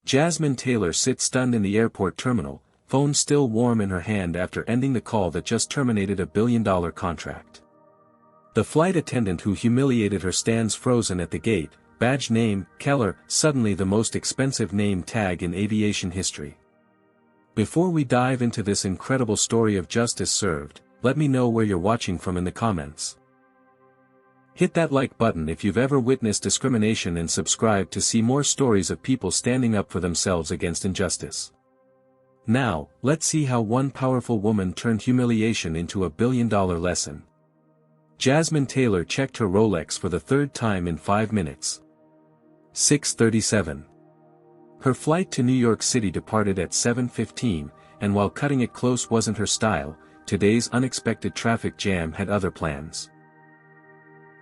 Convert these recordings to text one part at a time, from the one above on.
Jasmine Taylor sits stunned in the airport terminal, phone still warm in her hand after ending the call that just terminated a billion-dollar contract. The flight attendant who humiliated her stands frozen at the gate, badge name, Keller, suddenly the most expensive name tag in aviation history. Before we dive into this incredible story of justice served, let me know where you're watching from in the comments. Hit that like button if you've ever witnessed discrimination and subscribe to see more stories of people standing up for themselves against injustice. Now, let's see how one powerful woman turned humiliation into a billion-dollar lesson. Jasmine Taylor checked her Rolex for the third time in 5 minutes. 6:37. Her flight to New York City departed at 7:15, and while cutting it close wasn't her style, today's unexpected traffic jam had other plans.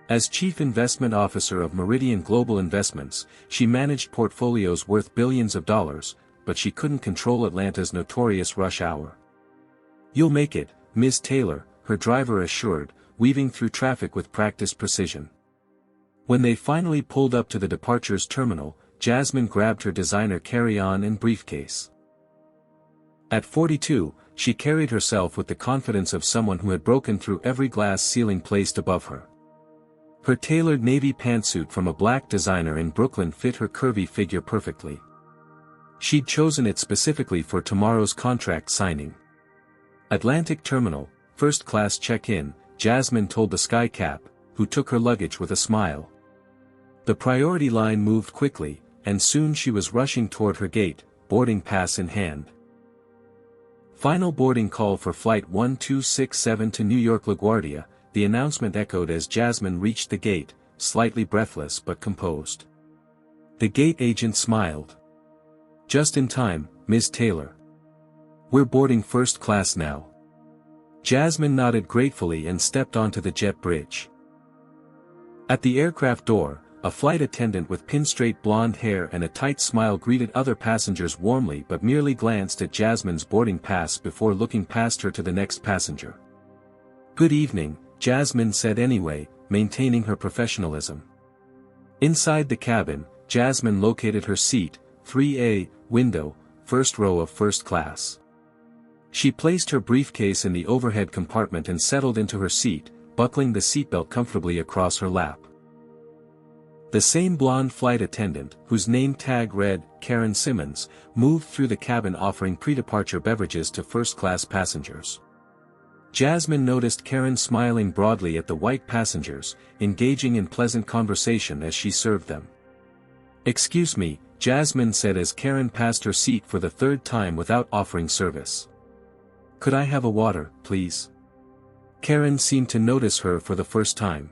As Chief Investment Officer of Meridian Global Investments, she managed portfolios worth billions of dollars, but she couldn't control Atlanta's notorious rush hour. "You'll make it, Ms. Taylor," her driver assured, weaving through traffic with practiced precision. When they finally pulled up to the departures terminal, Jasmine grabbed her designer carry-on and briefcase. At 42, she carried herself with the confidence of someone who had broken through every glass ceiling placed above her. Her tailored navy pantsuit from a black designer in Brooklyn fit her curvy figure perfectly. She'd chosen it specifically for tomorrow's contract signing. Atlantic Terminal, first-class check-in, Jasmine told the skycap, who took her luggage with a smile. The priority line moved quickly, and soon she was rushing toward her gate, boarding pass in hand. Final boarding call for Flight 1267 to New York LaGuardia, the announcement echoed as Jasmine reached the gate, slightly breathless but composed. The gate agent smiled. "Just in time, Ms. Taylor. We're boarding first class now." Jasmine nodded gratefully and stepped onto the jet bridge. At the aircraft door, a flight attendant with pin-straight blonde hair and a tight smile greeted other passengers warmly but merely glanced at Jasmine's boarding pass before looking past her to the next passenger. "Good evening," Jasmine said anyway, maintaining her professionalism. Inside the cabin, Jasmine located her seat, 3A, window, first row of first class. She placed her briefcase in the overhead compartment and settled into her seat, buckling the seatbelt comfortably across her lap. The same blonde flight attendant, whose name tag read, Karen Simmons, moved through the cabin offering pre-departure beverages to first-class passengers. Jasmine noticed Karen smiling broadly at the white passengers, engaging in pleasant conversation as she served them. "Excuse me," Jasmine said as Karen passed her seat for the third time without offering service. "Could I have a water, please?" Karen seemed to notice her for the first time.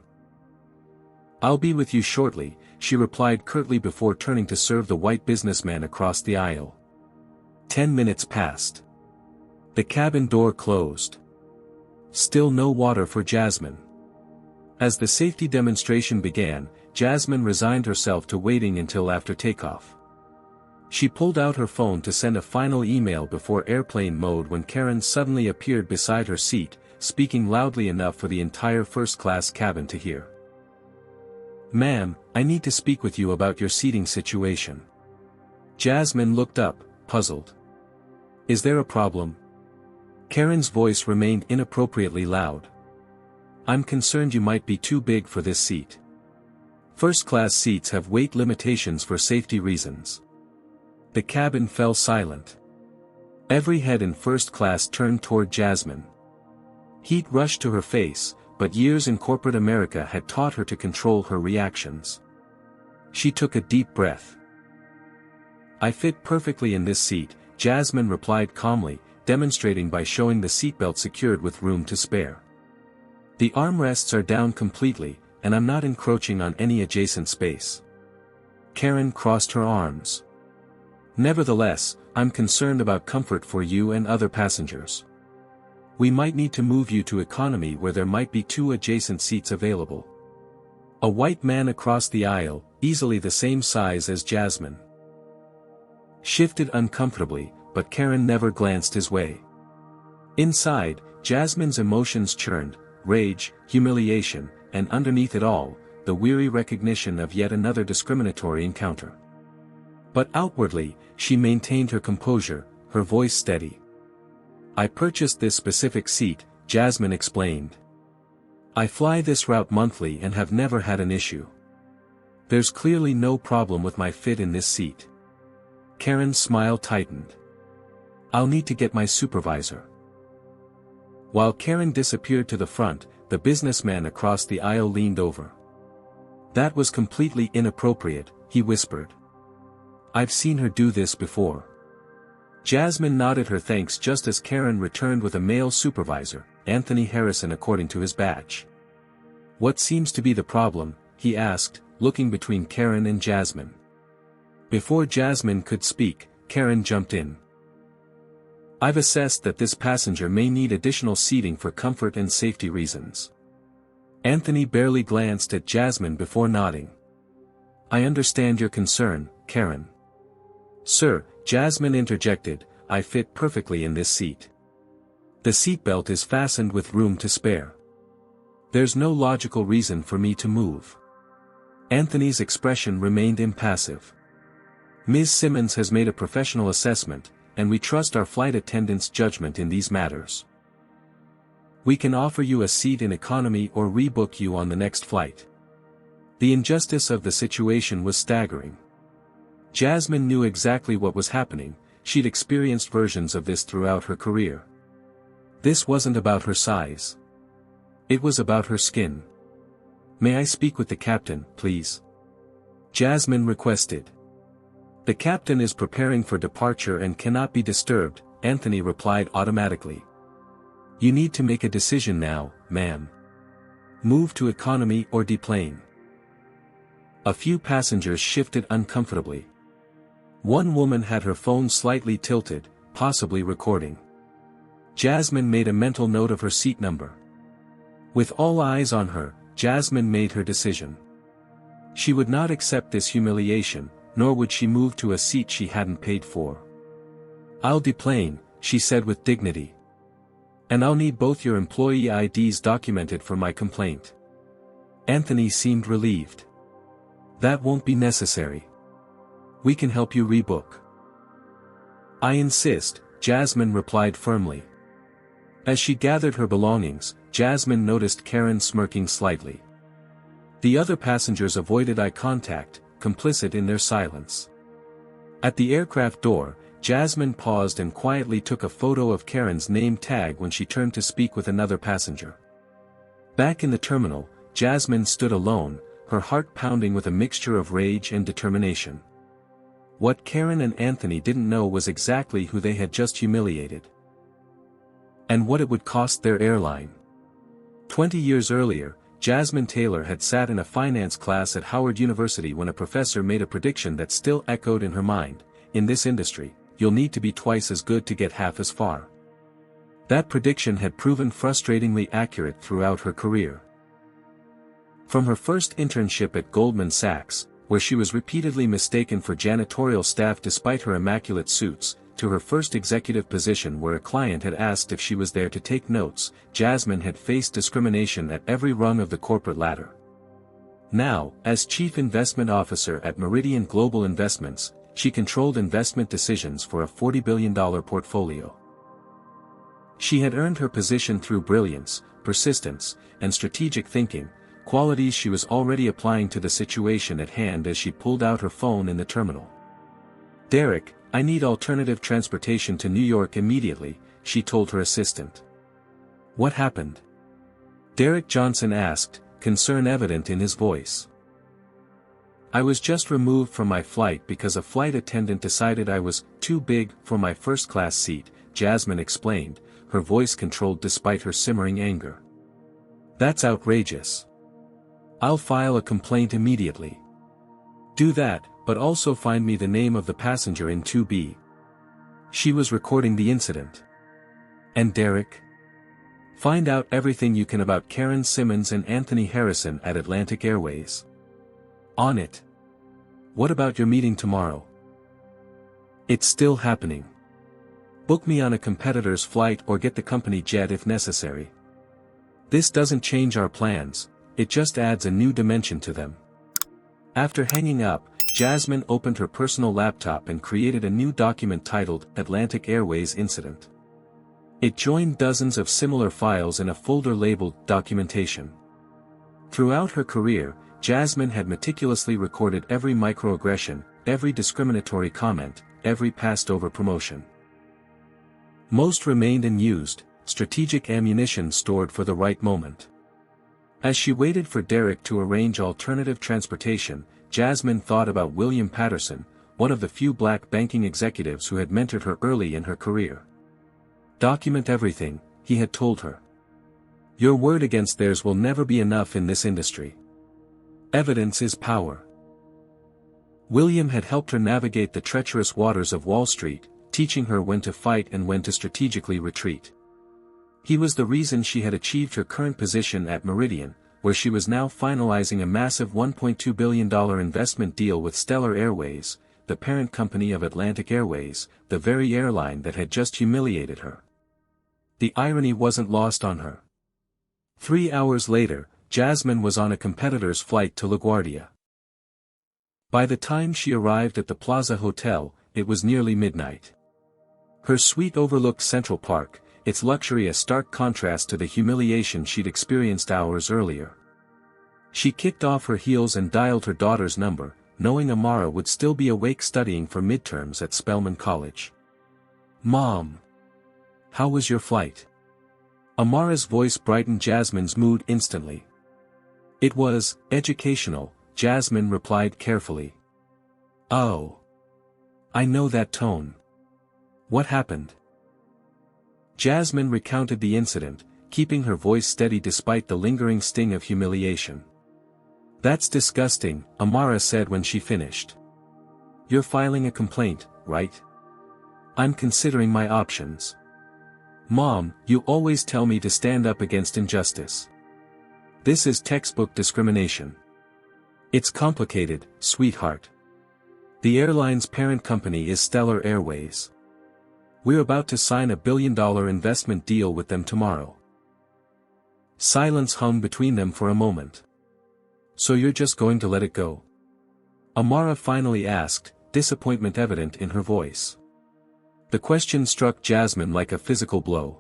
"I'll be with you shortly," she replied curtly before turning to serve the white businessman across the aisle. 10 minutes passed. The cabin door closed. Still no water for Jasmine. As the safety demonstration began, Jasmine resigned herself to waiting until after takeoff. She pulled out her phone to send a final email before airplane mode when Karen suddenly appeared beside her seat, speaking loudly enough for the entire first-class cabin to hear. "Ma'am, I need to speak with you about your seating situation." Jasmine looked up, puzzled. "Is there a problem?" Karen's voice remained inappropriately loud. "I'm concerned you might be too big for this seat. First-class seats have weight limitations for safety reasons." The cabin fell silent. Every head in first class turned toward Jasmine. Heat rushed to her face, but years in corporate America had taught her to control her reactions. She took a deep breath. "I fit perfectly in this seat," Jasmine replied calmly, demonstrating by showing the seatbelt secured with room to spare. "The armrests are down completely, and I'm not encroaching on any adjacent space." Karen crossed her arms. "Nevertheless, I'm concerned about comfort for you and other passengers. We might need to move you to economy where there might be 2 adjacent seats available." A white man across the aisle, easily the same size as Jasmine, shifted uncomfortably, but Karen never glanced his way. Inside, Jasmine's emotions churned, rage, humiliation, and underneath it all, the weary recognition of yet another discriminatory encounter. But outwardly, she maintained her composure, her voice steady. "I purchased this specific seat," Jasmine explained. "I fly this route monthly and have never had an issue. There's clearly no problem with my fit in this seat." Karen's smile tightened. "I'll need to get my supervisor." While Karen disappeared to the front, the businessman across the aisle leaned over. "That was completely inappropriate," he whispered. "I've seen her do this before." Jasmine nodded her thanks just as Karen returned with a male supervisor, Anthony Harrison according to his badge. "What seems to be the problem?" he asked, looking between Karen and Jasmine. Before Jasmine could speak, Karen jumped in. "I've assessed that this passenger may need additional seating for comfort and safety reasons." Anthony barely glanced at Jasmine before nodding. "I understand your concern, Karen." "Sir," Jasmine interjected, "I fit perfectly in this seat. The seatbelt is fastened with room to spare. There's no logical reason for me to move." Anthony's expression remained impassive. "Ms. Simmons has made a professional assessment, and we trust our flight attendant's judgment in these matters. We can offer you a seat in economy or rebook you on the next flight." The injustice of the situation was staggering. Jasmine knew exactly what was happening, she'd experienced versions of this throughout her career. This wasn't about her size. It was about her skin. "May I speak with the captain, please?" Jasmine requested. "The captain is preparing for departure and cannot be disturbed," Anthony replied automatically. "You need to make a decision now, ma'am. Move to economy or deplane." A few passengers shifted uncomfortably. One woman had her phone slightly tilted, possibly recording. Jasmine made a mental note of her seat number. With all eyes on her, Jasmine made her decision. She would not accept this humiliation, nor would she move to a seat she hadn't paid for. "I'll deplane," she said with dignity. "And I'll need both your employee IDs documented for my complaint." Anthony seemed relieved. "That won't be necessary. We can help you rebook." "I insist," Jasmine replied firmly. As she gathered her belongings, Jasmine noticed Karen smirking slightly. The other passengers avoided eye contact, complicit in their silence. At the aircraft door, Jasmine paused and quietly took a photo of Karen's name tag when she turned to speak with another passenger. Back in the terminal, Jasmine stood alone, her heart pounding with a mixture of rage and determination. What Karen and Anthony didn't know was exactly who they had just humiliated. And what it would cost their airline. 20 years earlier, Jasmine Taylor had sat in a finance class at Howard University when a professor made a prediction that still echoed in her mind: "In this industry, you'll need to be twice as good to get half as far." That prediction had proven frustratingly accurate throughout her career. From her first internship at Goldman Sachs, where she was repeatedly mistaken for janitorial staff despite her immaculate suits, to her first executive position where a client had asked if she was there to take notes, Jasmine had faced discrimination at every rung of the corporate ladder. Now, as Chief Investment Officer at Meridian Global Investments, she controlled investment decisions for a $40 billion portfolio. She had earned her position through brilliance, persistence, and strategic thinking, qualities she was already applying to the situation at hand as she pulled out her phone in the terminal. "Derek, I need alternative transportation to New York immediately," she told her assistant. "What happened?" Derek Johnson asked, concern evident in his voice. "I was just removed from my flight because a flight attendant decided I was too big for my first-class seat," Jasmine explained, her voice controlled despite her simmering anger. "That's outrageous. I'll file a complaint immediately." "Do that, but also find me the name of the passenger in 2B. She was recording the incident." "And Derek? Find out everything you can about Karen Simmons and Anthony Harrison at Atlantic Airways." "On it." "What about your meeting tomorrow?" "It's still happening. Book me on a competitor's flight or get the company jet if necessary. This doesn't change our plans, it just adds a new dimension to them." After hanging up, Jasmine opened her personal laptop and created a new document titled Atlantic Airways Incident. It joined dozens of similar files in a folder labeled Documentation. Throughout her career, Jasmine had meticulously recorded every microaggression, every discriminatory comment, every passed-over promotion. Most remained unused, strategic ammunition stored for the right moment. As she waited for Derek to arrange alternative transportation, Jasmine thought about William Patterson, one of the few black banking executives who had mentored her early in her career. "Document everything," he had told her. "Your word against theirs will never be enough in this industry. Evidence is power." William had helped her navigate the treacherous waters of Wall Street, teaching her when to fight and when to strategically retreat. He was the reason she had achieved her current position at Meridian, where she was now finalizing a massive $1.2 billion investment deal with Stellar Airways, the parent company of Atlantic Airways, the very airline that had just humiliated her. The irony wasn't lost on her. 3 hours later, Jasmine was on a competitor's flight to LaGuardia. By the time she arrived at the Plaza Hotel, it was nearly midnight. Her suite overlooked Central Park, its luxury a stark contrast to the humiliation she'd experienced hours earlier. She kicked off her heels and dialed her daughter's number, knowing Amara would still be awake studying for midterms at Spelman College. "Mom. How was your flight?" Amara's voice brightened Jasmine's mood instantly. "It was educational," Jasmine replied carefully. "Oh. I know that tone. What happened?" Jasmine recounted the incident, keeping her voice steady despite the lingering sting of humiliation. "That's disgusting," Amara said when she finished. "You're filing a complaint, right?" "I'm considering my options." "Mom, you always tell me to stand up against injustice. This is textbook discrimination." "It's complicated, sweetheart. The airline's parent company is Stellar Airways. We're about to sign a $1 billion investment deal with them tomorrow." Silence hung between them for a moment. "So you're just going to let it go?" Amara finally asked, disappointment evident in her voice. The question struck Jasmine like a physical blow.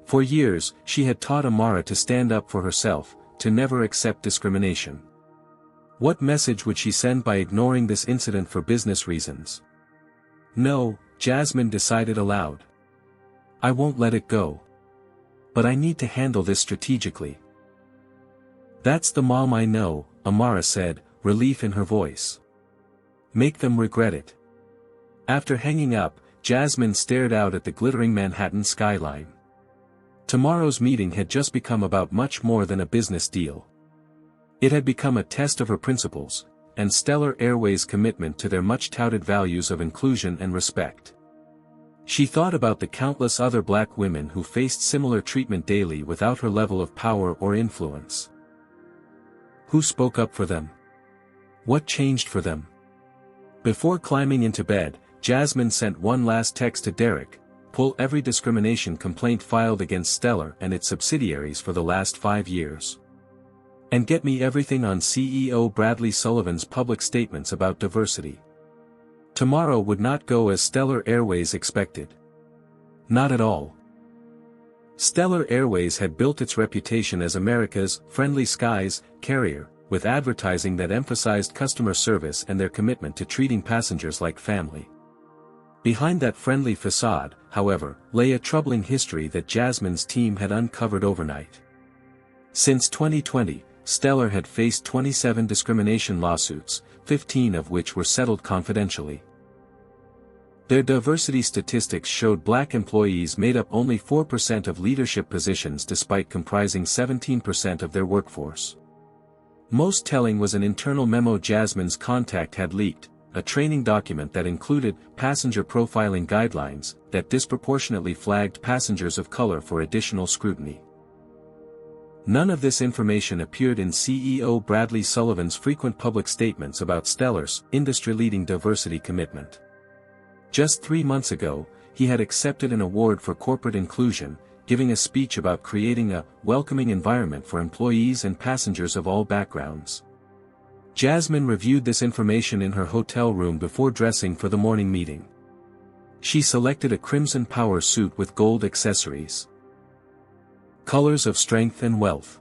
For years, she had taught Amara to stand up for herself, to never accept discrimination. What message would she send by ignoring this incident for business reasons? "No," Jasmine decided aloud. "I won't let it go. But I need to handle this strategically." "That's the mom I know," Amara said, relief in her voice. "Make them regret it." After hanging up, Jasmine stared out at the glittering Manhattan skyline. Tomorrow's meeting had just become about much more than a business deal. It had become a test of her principles, and Stellar Airways' commitment to their much-touted values of inclusion and respect. She thought about the countless other black women who faced similar treatment daily without her level of power or influence. Who spoke up for them? What changed for them? Before climbing into bed, Jasmine sent one last text to Derek: "Pull every discrimination complaint filed against Stellar and its subsidiaries for the last 5 years. And get me everything on CEO Bradley Sullivan's public statements about diversity." Tomorrow would not go as Stellar Airways expected. Not at all. Stellar Airways had built its reputation as America's friendly skies carrier, with advertising that emphasized customer service and their commitment to treating passengers like family. Behind that friendly facade, however, lay a troubling history that Jasmine's team had uncovered overnight. Since 2020, Stellar had faced 27 discrimination lawsuits, 15 of which were settled confidentially. Their diversity statistics showed black employees made up only 4% of leadership positions despite comprising 17% of their workforce. Most telling was an internal memo Jasmine's contact had leaked, a training document that included passenger profiling guidelines that disproportionately flagged passengers of color for additional scrutiny. None of this information appeared in CEO Bradley Sullivan's frequent public statements about Stellar's industry-leading diversity commitment. Just 3 months ago, he had accepted an award for corporate inclusion, giving a speech about creating a welcoming environment for employees and passengers of all backgrounds. Jasmine reviewed this information in her hotel room before dressing for the morning meeting. She selected a crimson power suit with gold accessories. Colors of strength and wealth.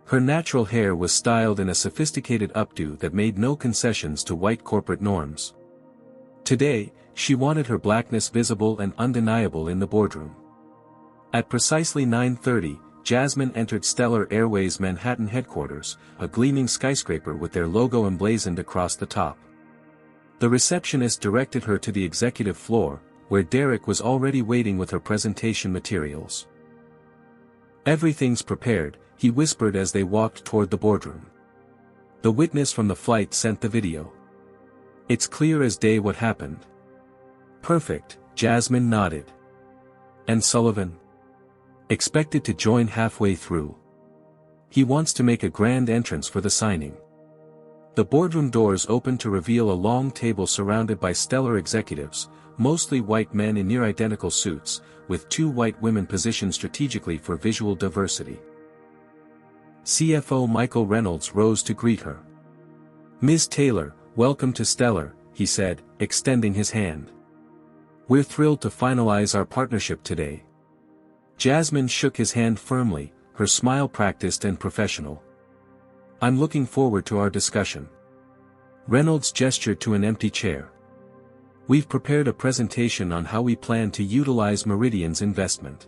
Her natural hair was styled in a sophisticated updo that made no concessions to white corporate norms. Today, she wanted her blackness visible and undeniable in the boardroom. At precisely 9:30, Jasmine entered Stellar Airways' Manhattan headquarters, a gleaming skyscraper with their logo emblazoned across the top. The receptionist directed her to the executive floor, where Derek was already waiting with her presentation materials. "Everything's prepared," he whispered as they walked toward the boardroom. "The witness from the flight sent the video. It's clear as day what happened." "Perfect," Jasmine nodded. "And Sullivan?" "Expected to join halfway through. He wants to make a grand entrance for the signing." The boardroom doors opened to reveal a long table surrounded by stellar executives, mostly white men in near-identical suits, with two white women positioned strategically for visual diversity. CFO Michael Reynolds rose to greet her. "Ms. Taylor, welcome to Stellar," he said, extending his hand. "We're thrilled to finalize our partnership today." Jasmine shook his hand firmly, her smile practiced and professional. "I'm looking forward to our discussion." Reynolds gestured to an empty chair. "We've prepared a presentation on how we plan to utilize Meridian's investment.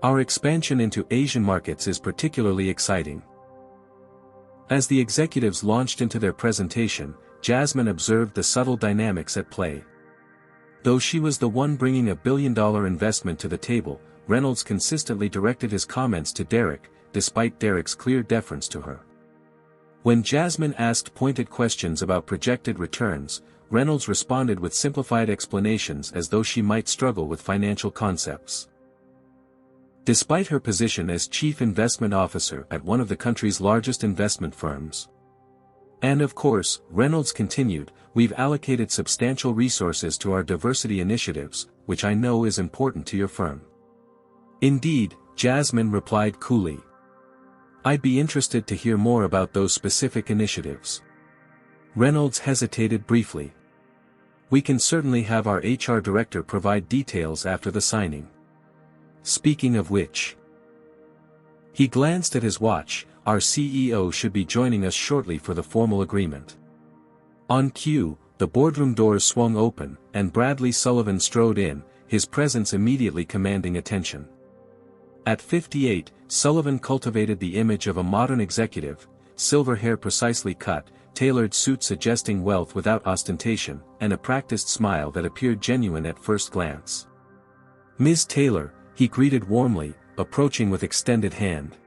Our expansion into Asian markets is particularly exciting." As the executives launched into their presentation, Jasmine observed the subtle dynamics at play. Though she was the one bringing a billion-dollar investment to the table, Reynolds consistently directed his comments to Derek, despite Derek's clear deference to her. When Jasmine asked pointed questions about projected returns, Reynolds responded with simplified explanations as though she might struggle with financial concepts. Despite her position as chief investment officer at one of the country's largest investment firms. And of course, Reynolds continued, "We've allocated substantial resources to our diversity initiatives, which I know is important to your firm." "Indeed," Jasmine replied coolly. "I'd be interested to hear more about those specific initiatives." Reynolds hesitated briefly. "We can certainly have our HR director provide details after the signing. Speaking of which..." He glanced at his watch, "Our CEO should be joining us shortly for the formal agreement." On cue, the boardroom doors swung open, and Bradley Sullivan strode in, his presence immediately commanding attention. At 58, Sullivan cultivated the image of a modern executive, silver hair precisely cut, tailored suit suggesting wealth without ostentation, and a practiced smile that appeared genuine at first glance. "Ms. Taylor," he greeted warmly, approaching with extended hand.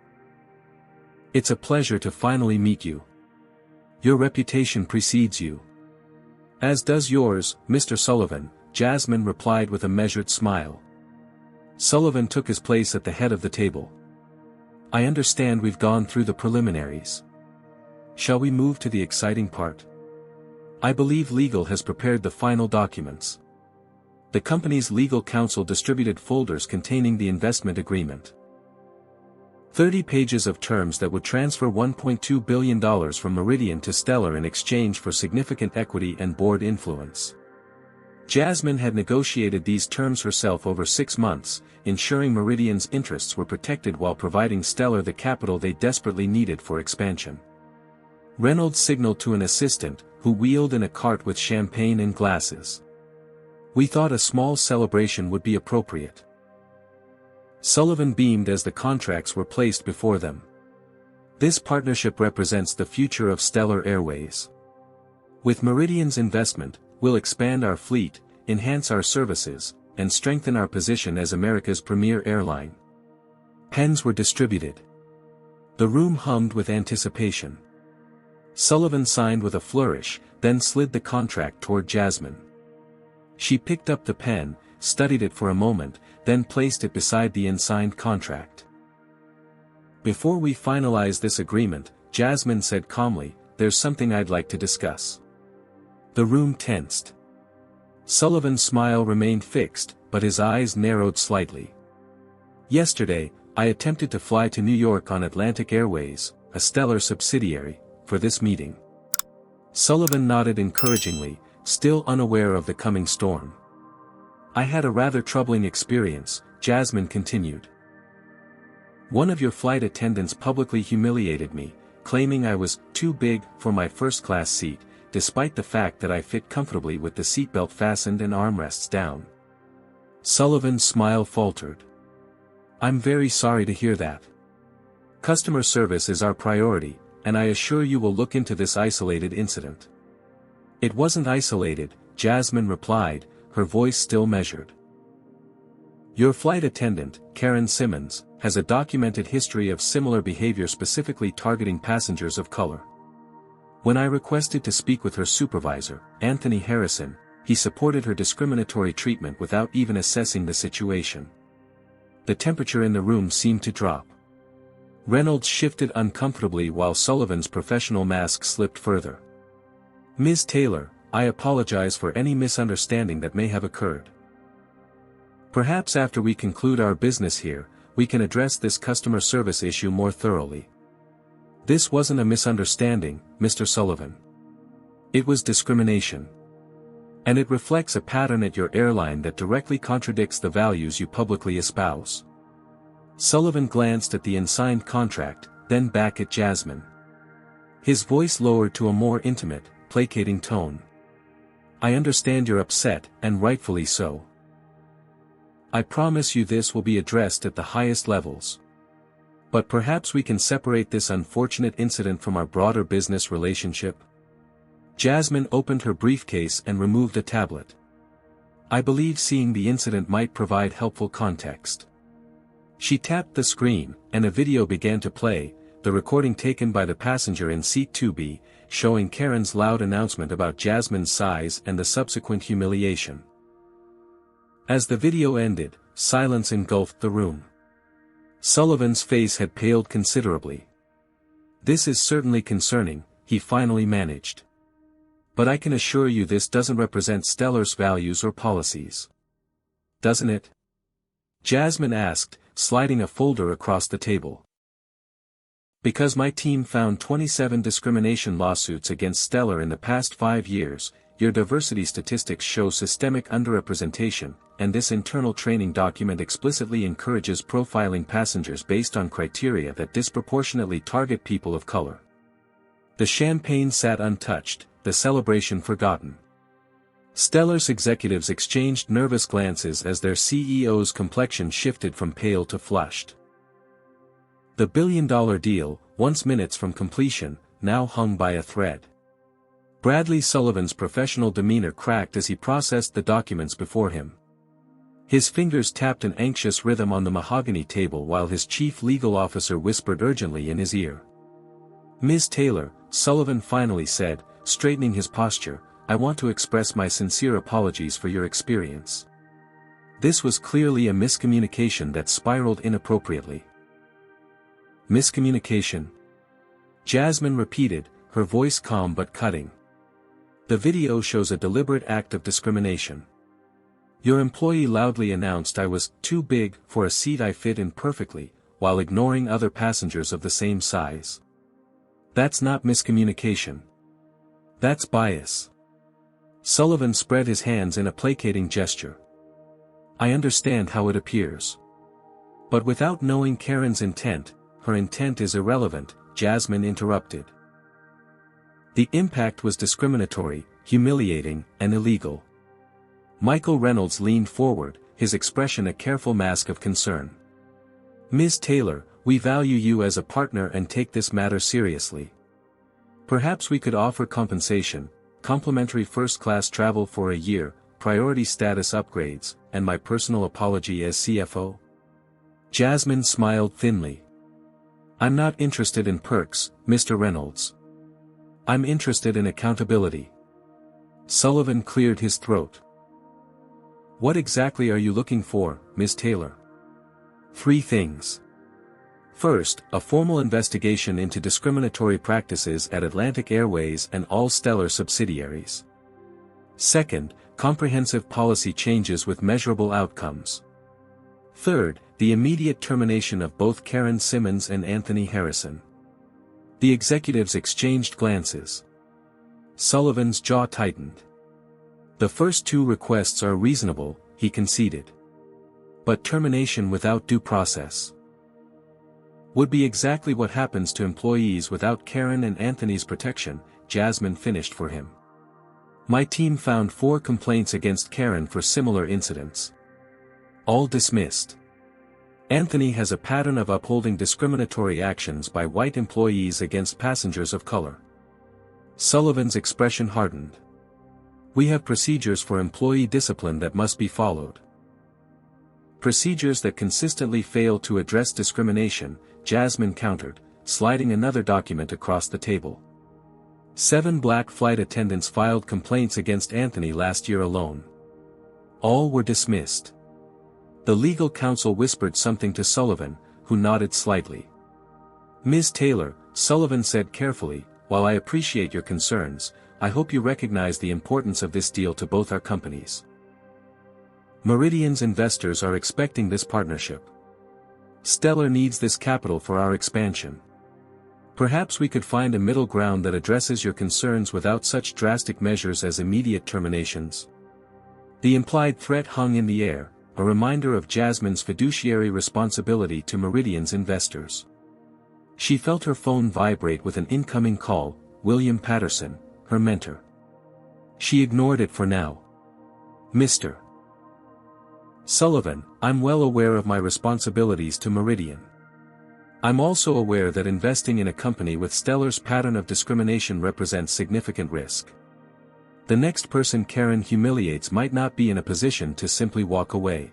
"It's a pleasure to finally meet you. Your reputation precedes you." "As does yours, Mr. Sullivan," Jasmine replied with a measured smile. Sullivan took his place at the head of the table. "I understand we've gone through the preliminaries. Shall we move to the exciting part? I believe legal has prepared the final documents." The company's legal counsel distributed folders containing the investment agreement. 30 pages of terms that would transfer $1.2 billion from Meridian to Stellar in exchange for significant equity and board influence. Jasmine had negotiated these terms herself over 6 months, ensuring Meridian's interests were protected while providing Stellar the capital they desperately needed for expansion. Reynolds signaled to an assistant, who wheeled in a cart with champagne and glasses. "We thought a small celebration would be appropriate." Sullivan beamed as the contracts were placed before them. "This partnership represents the future of Stellar Airways. With Meridian's investment, we'll expand our fleet, enhance our services, and strengthen our position as America's premier airline." Pens were distributed. The room hummed with anticipation. Sullivan signed with a flourish, then slid the contract toward Jasmine. She picked up the pen, studied it for a moment, then placed it beside the unsigned contract. "Before we finalize this agreement," Jasmine said calmly, "there's something I'd like to discuss." The room tensed. Sullivan's smile remained fixed, but his eyes narrowed slightly. "Yesterday, I attempted to fly to New York on Atlantic Airways, a Stellar subsidiary, for this meeting. Sullivan nodded encouragingly, still unaware of the coming storm. I had a rather troubling experience, Jasmine continued. One of your flight attendants publicly humiliated me, claiming I was too big for my first-class seat, despite the fact that I fit comfortably with the seatbelt fastened and armrests down. Sullivan's smile faltered. I'm very sorry to hear that. Customer service is our priority, and I assure you we'll look into this isolated incident. It wasn't isolated, Jasmine replied, her voice still measured. Your flight attendant, Karen Simmons, has a documented history of similar behavior, specifically targeting passengers of color. When I requested to speak with her supervisor, Anthony Harrison, he supported her discriminatory treatment without even assessing the situation. The temperature in the room seemed to drop. Reynolds shifted uncomfortably while Sullivan's professional mask slipped further. Ms. Taylor, I apologize for any misunderstanding that may have occurred. Perhaps after we conclude our business here, we can address this customer service issue more thoroughly. This wasn't a misunderstanding, Mr. Sullivan. It was discrimination. And it reflects a pattern at your airline that directly contradicts the values you publicly espouse. Sullivan glanced at the unsigned contract, then back at Jasmine. His voice lowered to a more intimate, placating tone. I understand you're upset, and rightfully so. I promise you this will be addressed at the highest levels. But perhaps we can separate this unfortunate incident from our broader business relationship? Jasmine opened her briefcase and removed a tablet. I believe seeing the incident might provide helpful context. She tapped the screen, and a video began to play, the recording taken by the passenger in seat 2B, showing Karen's loud announcement about Jasmine's size and the subsequent humiliation. As the video ended, silence engulfed the room. Sullivan's face had paled considerably. This is certainly concerning, he finally managed. But I can assure you this doesn't represent Stellar's values or policies. Doesn't it? Jasmine asked, sliding a folder across the table. Because my team found 27 discrimination lawsuits against Stellar in the past 5 years, your diversity statistics show systemic underrepresentation, and this internal training document explicitly encourages profiling passengers based on criteria that disproportionately target people of color. The champagne sat untouched, the celebration forgotten. Stellar's executives exchanged nervous glances as their CEO's complexion shifted from pale to flushed. The billion-dollar deal, once minutes from completion, now hung by a thread. Bradley Sullivan's professional demeanor cracked as he processed the documents before him. His fingers tapped an anxious rhythm on the mahogany table while his chief legal officer whispered urgently in his ear. Ms. Taylor, Sullivan finally said, straightening his posture, I want to express my sincere apologies for your experience. This was clearly a miscommunication that spiraled inappropriately. Miscommunication? Jasmine repeated, her voice calm but cutting. The video shows a deliberate act of discrimination. Your employee loudly announced I was too big for a seat I fit in perfectly, while ignoring other passengers of the same size. That's not miscommunication. That's bias. Sullivan spread his hands in a placating gesture. I understand how it appears. But without knowing Karen's intent, her intent is irrelevant, Jasmine interrupted. The impact was discriminatory, humiliating, and illegal. Michael Reynolds leaned forward, his expression a careful mask of concern. Ms. Taylor, we value you as a partner and take this matter seriously. Perhaps we could offer compensation, complimentary first-class travel for a year, priority status upgrades, and my personal apology as CFO? Jasmine smiled thinly. I'm not interested in perks, Mr. Reynolds. I'm interested in accountability. Sullivan cleared his throat. What exactly are you looking for, Ms. Taylor? 3 things. First, a formal investigation into discriminatory practices at Atlantic Airways and all Stellar subsidiaries. Second, comprehensive policy changes with measurable outcomes. Third, the immediate termination of both Karen Simmons and Anthony Harrison. The executives exchanged glances. Sullivan's jaw tightened. The first two requests are reasonable, he conceded. But termination without due process would be exactly what happens to employees without Karen and Anthony's protection, Jasmine finished for him. My team found 4 complaints against Karen for similar incidents. All dismissed. Anthony has a pattern of upholding discriminatory actions by white employees against passengers of color. Sullivan's expression hardened. We have procedures for employee discipline that must be followed. Procedures that consistently fail to address discrimination, Jasmine countered, sliding another document across the table. 7 black flight attendants filed complaints against Anthony last year alone. All were dismissed. The legal counsel whispered something to Sullivan, who nodded slightly. Ms. Taylor, Sullivan said carefully, while I appreciate your concerns, I hope you recognize the importance of this deal to both our companies. Meridian's investors are expecting this partnership. Stellar needs this capital for our expansion. Perhaps we could find a middle ground that addresses your concerns without such drastic measures as immediate terminations. The implied threat hung in the air, a reminder of Jasmine's fiduciary responsibility to Meridian's investors. She felt her phone vibrate with an incoming call, William Patterson, her mentor. She ignored it for now. Mr. Sullivan, I'm well aware of my responsibilities to Meridian. I'm also aware that investing in a company with Stellar's pattern of discrimination represents significant risk. The next person Karen humiliates might not be in a position to simply walk away.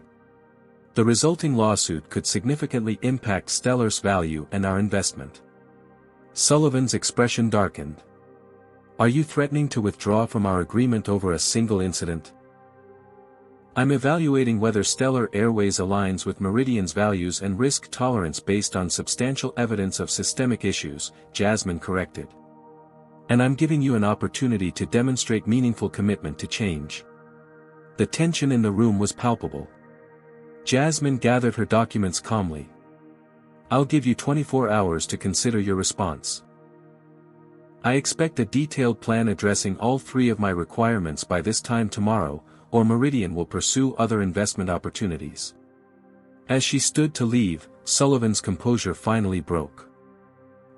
The resulting lawsuit could significantly impact Stellar's value and our investment. Sullivan's expression darkened. Are you threatening to withdraw from our agreement over a single incident? I'm evaluating whether Stellar Airways aligns with Meridian's values and risk tolerance based on substantial evidence of systemic issues, Jasmine corrected. And I'm giving you an opportunity to demonstrate meaningful commitment to change. The tension in the room was palpable. Jasmine gathered her documents calmly. I'll give you 24 hours to consider your response. I expect a detailed plan addressing all 3 of my requirements by this time tomorrow, or Meridian will pursue other investment opportunities. As she stood to leave, Sullivan's composure finally broke.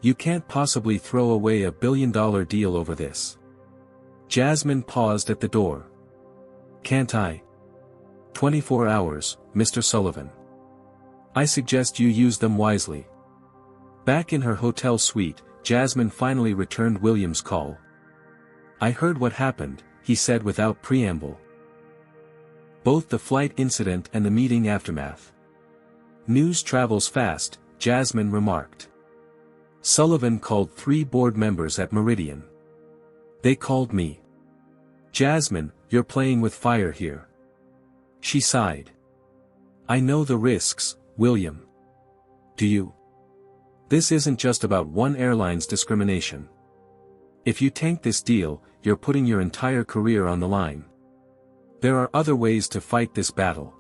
You can't possibly throw away a billion-dollar deal over this. Jasmine paused at the door. Can't I? 24 hours, Mr. Sullivan. I suggest you use them wisely. Back in her hotel suite, Jasmine finally returned William's call. I heard what happened, he said without preamble. Both the flight incident and the meeting aftermath. News travels fast, Jasmine remarked. Sullivan called 3 board members at Meridian. They called me. Jasmine, you're playing with fire here. She sighed. I know the risks, William. Do you? This isn't just about one airline's discrimination. If you tank this deal, you're putting your entire career on the line. There are other ways to fight this battle.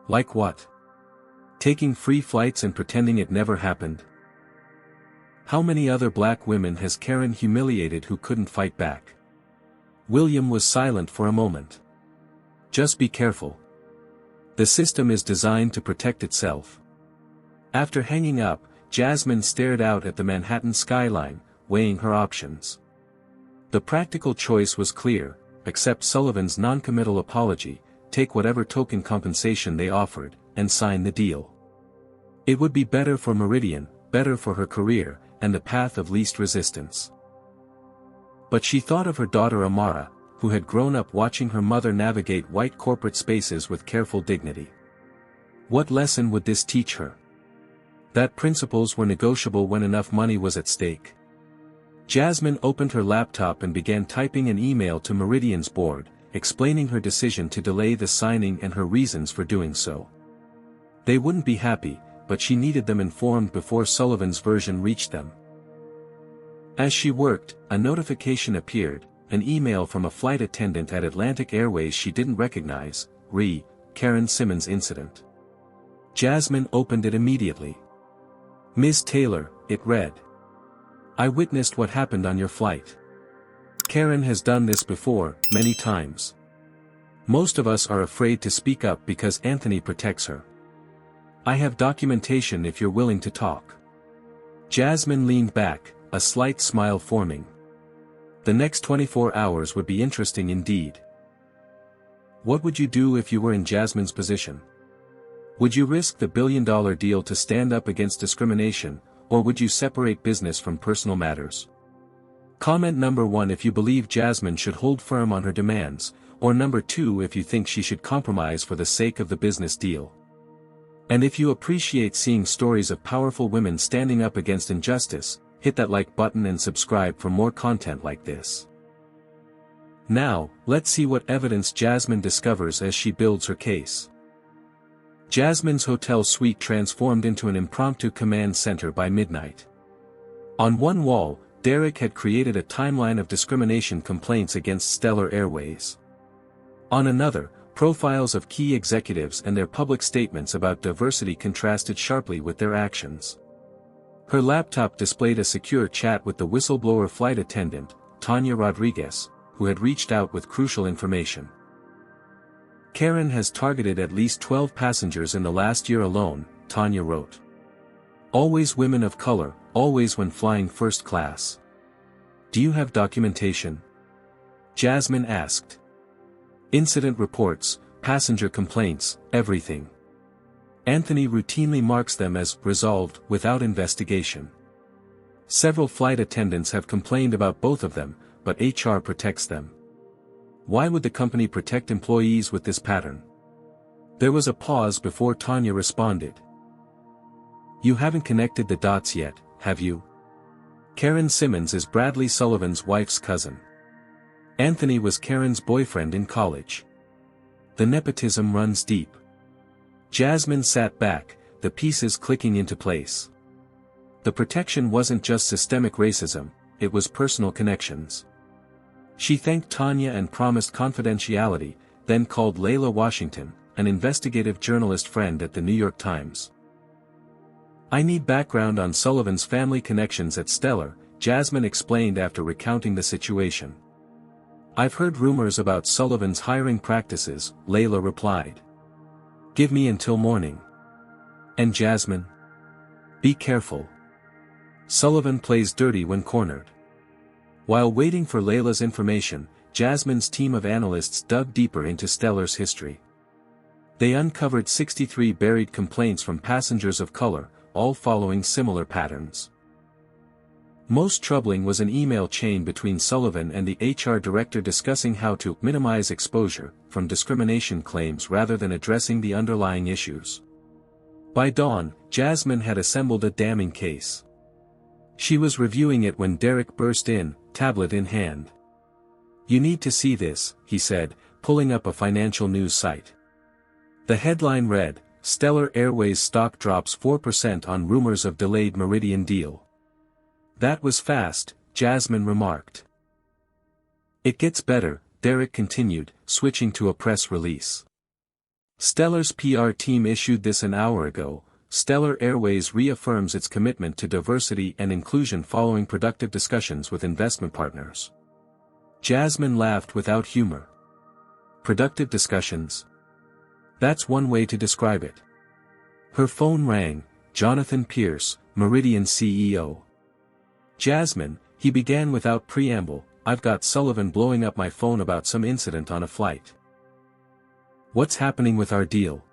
Like what? Taking free flights and pretending it never happened? How many other black women has Karen humiliated who couldn't fight back? William was silent for a moment. Just be careful. The system is designed to protect itself. After hanging up, Jasmine stared out at the Manhattan skyline, weighing her options. The practical choice was clear: accept Sullivan's non-committal apology, take whatever token compensation they offered, and sign the deal. It would be better for Meridian, better for her career, and the path of least resistance. But she thought of her daughter Amara, who had grown up watching her mother navigate white corporate spaces with careful dignity. What lesson would this teach her? That principles were negotiable when enough money was at stake. Jasmine opened her laptop and began typing an email to Meridian's board, explaining her decision to delay the signing and her reasons for doing so. They wouldn't be happy, but she needed them informed before Sullivan's version reached them. As she worked, a notification appeared, an email from a flight attendant at Atlantic Airways she didn't recognize, Karen Simmons incident. Jasmine opened it immediately. Ms. Taylor, it read. I witnessed what happened on your flight. Karen has done this before, many times. Most of us are afraid to speak up because Anthony protects her. I have documentation if you're willing to talk. Jasmine leaned back, a slight smile forming. The next 24 hours would be interesting indeed. What would you do if you were in Jasmine's position? Would you risk the billion-dollar deal to stand up against discrimination, or would you separate business from personal matters? Comment number 1 if you believe Jasmine should hold firm on her demands, or number 2 if you think she should compromise for the sake of the business deal. And if you appreciate seeing stories of powerful women standing up against injustice, hit that like button and subscribe for more content like this. Now, let's see what evidence Jasmine discovers as she builds her case. Jasmine's hotel suite transformed into an impromptu command center by midnight. On one wall, Derek had created a timeline of discrimination complaints against Stellar Airways. On another, profiles of key executives and their public statements about diversity contrasted sharply with their actions. Her laptop displayed a secure chat with the whistleblower flight attendant, Tanya Rodriguez, who had reached out with crucial information. Karen has targeted at least 12 passengers in the last year alone, Tanya wrote. Always women of color, always when flying first class. Do you have documentation? Jasmine asked. Incident reports, passenger complaints, everything. Anthony routinely marks them as resolved without investigation. Several flight attendants have complained about both of them, but HR protects them. Why would the company protect employees with this pattern? There was a pause before Tanya responded. You haven't connected the dots yet, have you? Karen Simmons is Bradley Sullivan's wife's cousin. Anthony was Karen's boyfriend in college. The nepotism runs deep. Jasmine sat back, the pieces clicking into place. The protection wasn't just systemic racism, it was personal connections. She thanked Tanya and promised confidentiality, then called Layla Washington, an investigative journalist friend at the New York Times. I need background on Sullivan's family connections at Stellar, Jasmine explained after recounting the situation. I've heard rumors about Sullivan's hiring practices, Layla replied. Give me until morning. And Jasmine? Be careful. Sullivan plays dirty when cornered. While waiting for Layla's information, Jasmine's team of analysts dug deeper into Stellar's history. They uncovered 63 buried complaints from passengers of color, all following similar patterns. Most troubling was an email chain between Sullivan and the HR director discussing how to minimize exposure from discrimination claims rather than addressing the underlying issues. By dawn, Jasmine had assembled a damning case. She was reviewing it when Derek burst in, tablet in hand. You need to see this, he said, pulling up a financial news site. The headline read, Stellar Airways stock drops 4% on rumors of delayed Meridian deal. That was fast, Jasmine remarked. It gets better, Derek continued, switching to a press release. Stellar's PR team issued this an hour ago. Stellar Airways reaffirms its commitment to diversity and inclusion following productive discussions with investment partners. Jasmine laughed without humor. Productive discussions? That's one way to describe it. Her phone rang, Jonathan Pierce, Meridian CEO. Jasmine, he began without preamble, I've got Sullivan blowing up my phone about some incident on a flight. What's happening with our deal?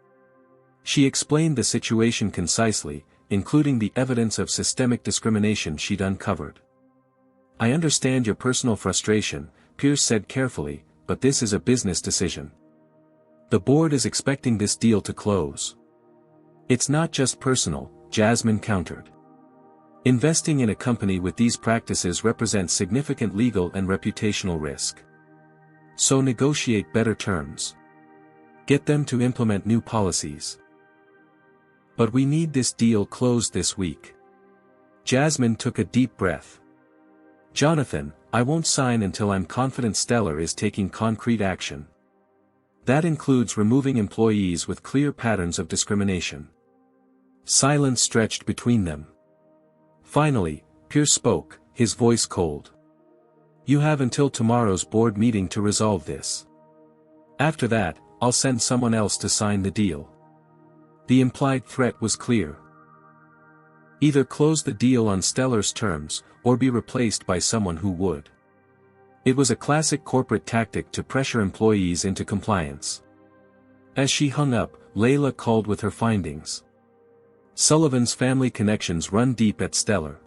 She explained the situation concisely, including the evidence of systemic discrimination she'd uncovered. I understand your personal frustration, Pierce said carefully, but this is a business decision. The board is expecting this deal to close. It's not just personal, Jasmine countered. Investing in a company with these practices represents significant legal and reputational risk. So negotiate better terms. Get them to implement new policies. But we need this deal closed this week. Jasmine took a deep breath. Jonathan, I won't sign until I'm confident Stellar is taking concrete action. That includes removing employees with clear patterns of discrimination. Silence stretched between them. Finally, Pierce spoke, his voice cold. You have until tomorrow's board meeting to resolve this. After that, I'll send someone else to sign the deal. The implied threat was clear. Either close the deal on Stellar's terms, or be replaced by someone who would. It was a classic corporate tactic to pressure employees into compliance. As she hung up, Layla called with her findings. Sullivan's family connections run deep at Stellar.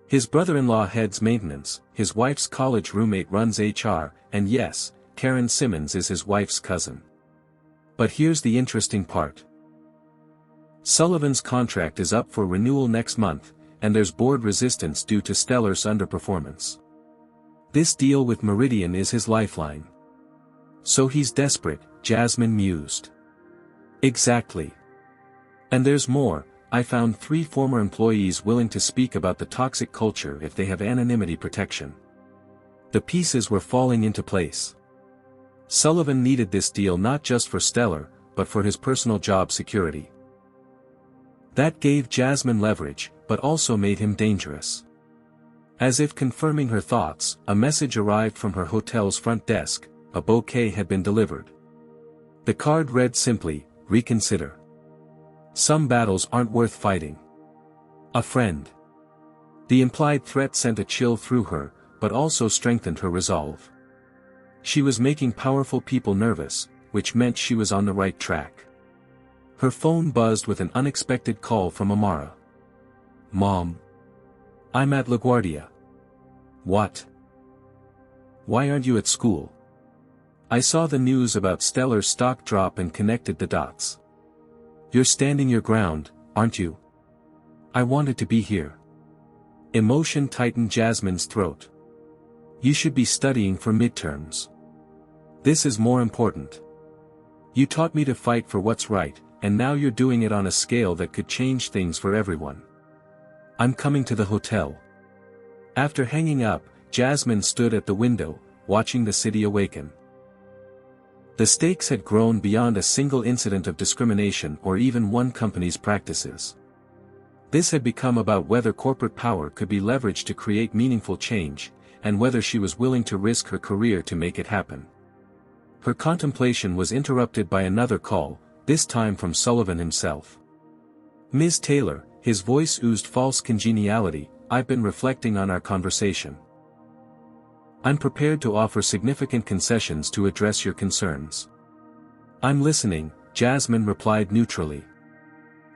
His brother-in-law heads maintenance, his wife's college roommate runs HR, and yes, Karen Simmons is his wife's cousin. But here's the interesting part. Sullivan's contract is up for renewal next month, and there's board resistance due to Stellar's underperformance. This deal with Meridian is his lifeline. So he's desperate, Jasmine mused. Exactly. And there's more. I found 3 former employees willing to speak about the toxic culture if they have anonymity protection. The pieces were falling into place. Sullivan needed this deal not just for Stellar, but for his personal job security. That gave Jasmine leverage, but also made him dangerous. As if confirming her thoughts, a message arrived from her hotel's front desk. A bouquet had been delivered. The card read simply, "Reconsider. Some battles aren't worth fighting. A friend." The implied threat sent a chill through her, but also strengthened her resolve. She was making powerful people nervous, which meant she was on the right track. Her phone buzzed with an unexpected call from Amara. "Mom. I'm at LaGuardia." "What? Why aren't you at school?" "I saw the news about Stellar's stock drop and connected the dots." "You're standing your ground, aren't you?" "I wanted to be here." Emotion tightened Jasmine's throat. "You should be studying for midterms. This is more important. You taught me to fight for what's right, and now you're doing it on a scale that could change things for everyone. I'm coming to the hotel." After hanging up, Jasmine stood at the window, watching the city awaken. The stakes had grown beyond a single incident of discrimination or even one company's practices. This had become about whether corporate power could be leveraged to create meaningful change, and whether she was willing to risk her career to make it happen. Her contemplation was interrupted by another call, this time from Sullivan himself. "Ms. Taylor," his voice oozed false congeniality, "I've been reflecting on our conversation. I'm prepared to offer significant concessions to address your concerns." "I'm listening," Jasmine replied neutrally.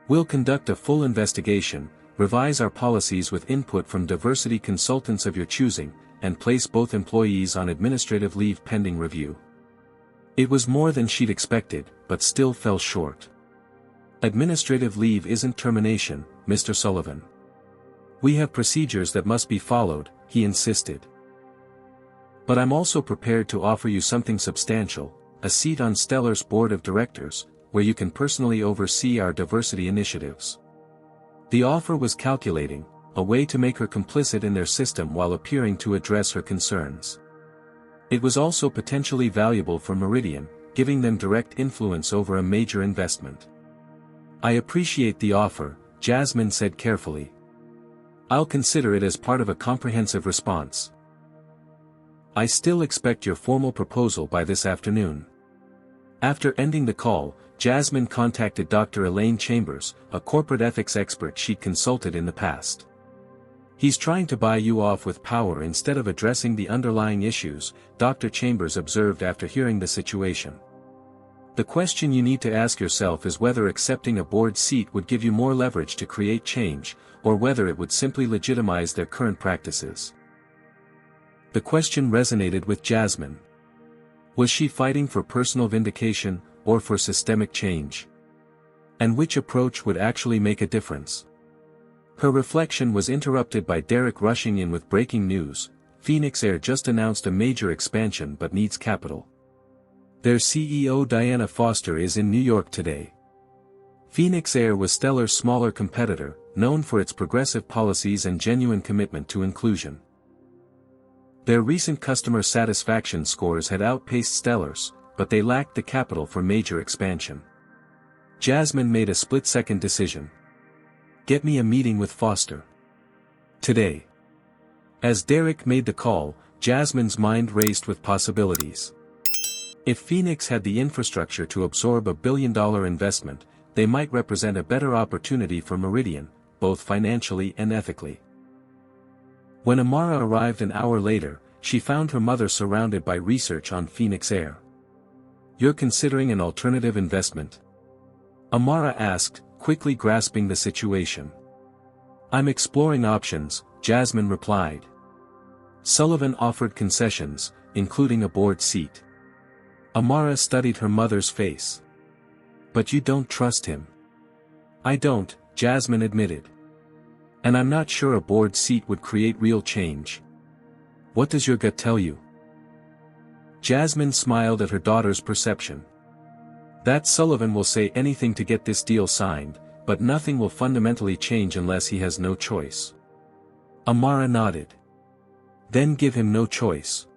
"We'll conduct a full investigation, revise our policies with input from diversity consultants of your choosing, and place both employees on administrative leave pending review." It was more than she'd expected, but still fell short. "Administrative leave isn't termination, Mr. Sullivan. We have procedures that must be followed," he insisted. "But I'm also prepared to offer you something substantial, a seat on Stellar's board of directors, where you can personally oversee our diversity initiatives." The offer was calculating, a way to make her complicit in their system while appearing to address her concerns. It was also potentially valuable for Meridian, giving them direct influence over a major investment. "I appreciate the offer," Jasmine said carefully. "I'll consider it as part of a comprehensive response. I still expect your formal proposal by this afternoon." After ending the call, Jasmine contacted Dr. Elaine Chambers, a corporate ethics expert she'd consulted in the past. "He's trying to buy you off with power instead of addressing the underlying issues," Dr. Chambers observed after hearing the situation. "The question you need to ask yourself is whether accepting a board seat would give you more leverage to create change, or whether it would simply legitimize their current practices." The question resonated with Jasmine. Was she fighting for personal vindication, or for systemic change? And which approach would actually make a difference? Her reflection was interrupted by Derek rushing in with breaking news: Phoenix Air just announced a major expansion but needs capital. Their CEO Diana Foster is in New York today. Phoenix Air was Stellar's smaller competitor, known for its progressive policies and genuine commitment to inclusion. Their recent customer satisfaction scores had outpaced Stellar's, but they lacked the capital for major expansion. Jasmine made a split-second decision. "Get me a meeting with Foster. Today." As Derek made the call, Jasmine's mind raced with possibilities. If Phoenix had the infrastructure to absorb $1 billion investment, they might represent a better opportunity for Meridian, both financially and ethically. When Amara arrived an hour later, she found her mother surrounded by research on Phoenix Air. "You're considering an alternative investment?" Amara asked, quickly grasping the situation. "I'm exploring options," Jasmine replied. Sullivan offered concessions, including a board seat. Amara studied her mother's face. "But you don't trust him." "I don't," Jasmine admitted. "And I'm not sure a board seat would create real change." "What does your gut tell you?" Jasmine smiled at her daughter's perception. "That Sullivan will say anything to get this deal signed, but nothing will fundamentally change unless he has no choice." Amara nodded. "Then give him no choice."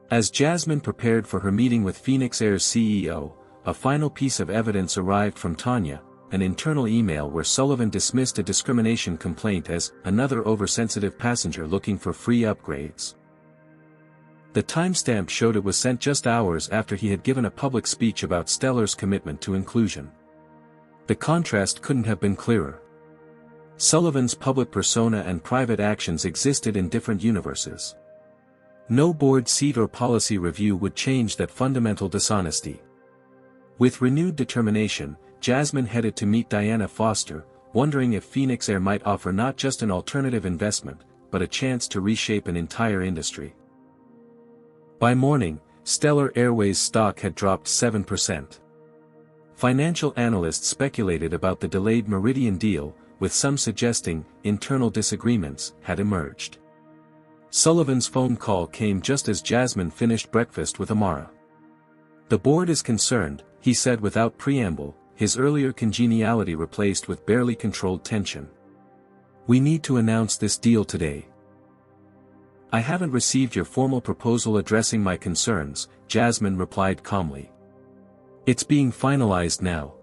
As Jasmine prepared for her meeting with Phoenix Air's CEO, a final piece of evidence arrived from Tanya, an internal email where Sullivan dismissed a discrimination complaint as another oversensitive passenger looking for free upgrades. The timestamp showed it was sent just hours after he had given a public speech about Stellar's commitment to inclusion. The contrast couldn't have been clearer. Sullivan's public persona and private actions existed in different universes. No board seat or policy review would change that fundamental dishonesty. With renewed determination, Jasmine headed to meet Diana Foster, wondering if Phoenix Air might offer not just an alternative investment, but a chance to reshape an entire industry. By morning, Stellar Airways stock had dropped 7%. Financial analysts speculated about the delayed Meridian deal, with some suggesting internal disagreements had emerged. Sullivan's phone call came just as Jasmine finished breakfast with Amara. "The board is concerned," he said without preamble, his earlier congeniality replaced with barely controlled tension. "We need to announce this deal today." "I haven't received your formal proposal addressing my concerns," Jasmine replied calmly. "It's being finalized now.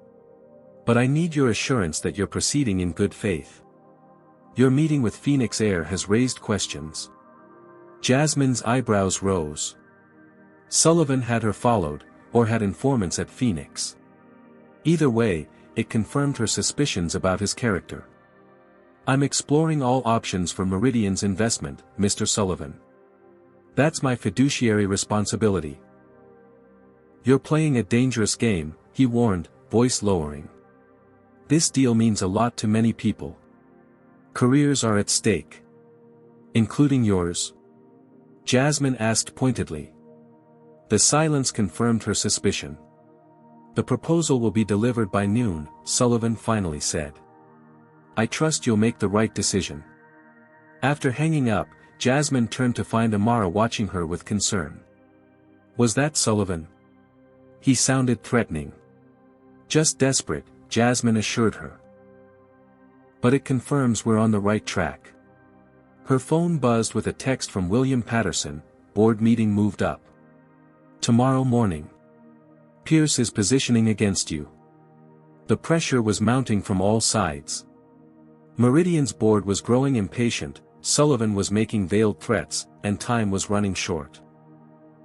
But I need your assurance that you're proceeding in good faith. Your meeting with Phoenix Air has raised questions." Jasmine's eyebrows rose. Sullivan had her followed, or had informants at Phoenix. Either way, it confirmed her suspicions about his character. "I'm exploring all options for Meridian's investment, Mr. Sullivan. That's my fiduciary responsibility." "You're playing a dangerous game," he warned, voice lowering. "This deal means a lot to many people. Careers are at stake." "Including yours?" Jasmine asked pointedly. The silence confirmed her suspicion. "The proposal will be delivered by noon," Sullivan finally said. "I trust you'll make the right decision." After hanging up, Jasmine turned to find Amara watching her with concern. "Was that Sullivan?" He sounded threatening. "Just desperate," Jasmine assured her. "But it confirms we're on the right track." Her phone buzzed with a text from William Patterson, "Board meeting moved up. Tomorrow morning. Pierce is positioning against you." The pressure was mounting from all sides. Meridian's board was growing impatient, Sullivan was making veiled threats, and time was running short.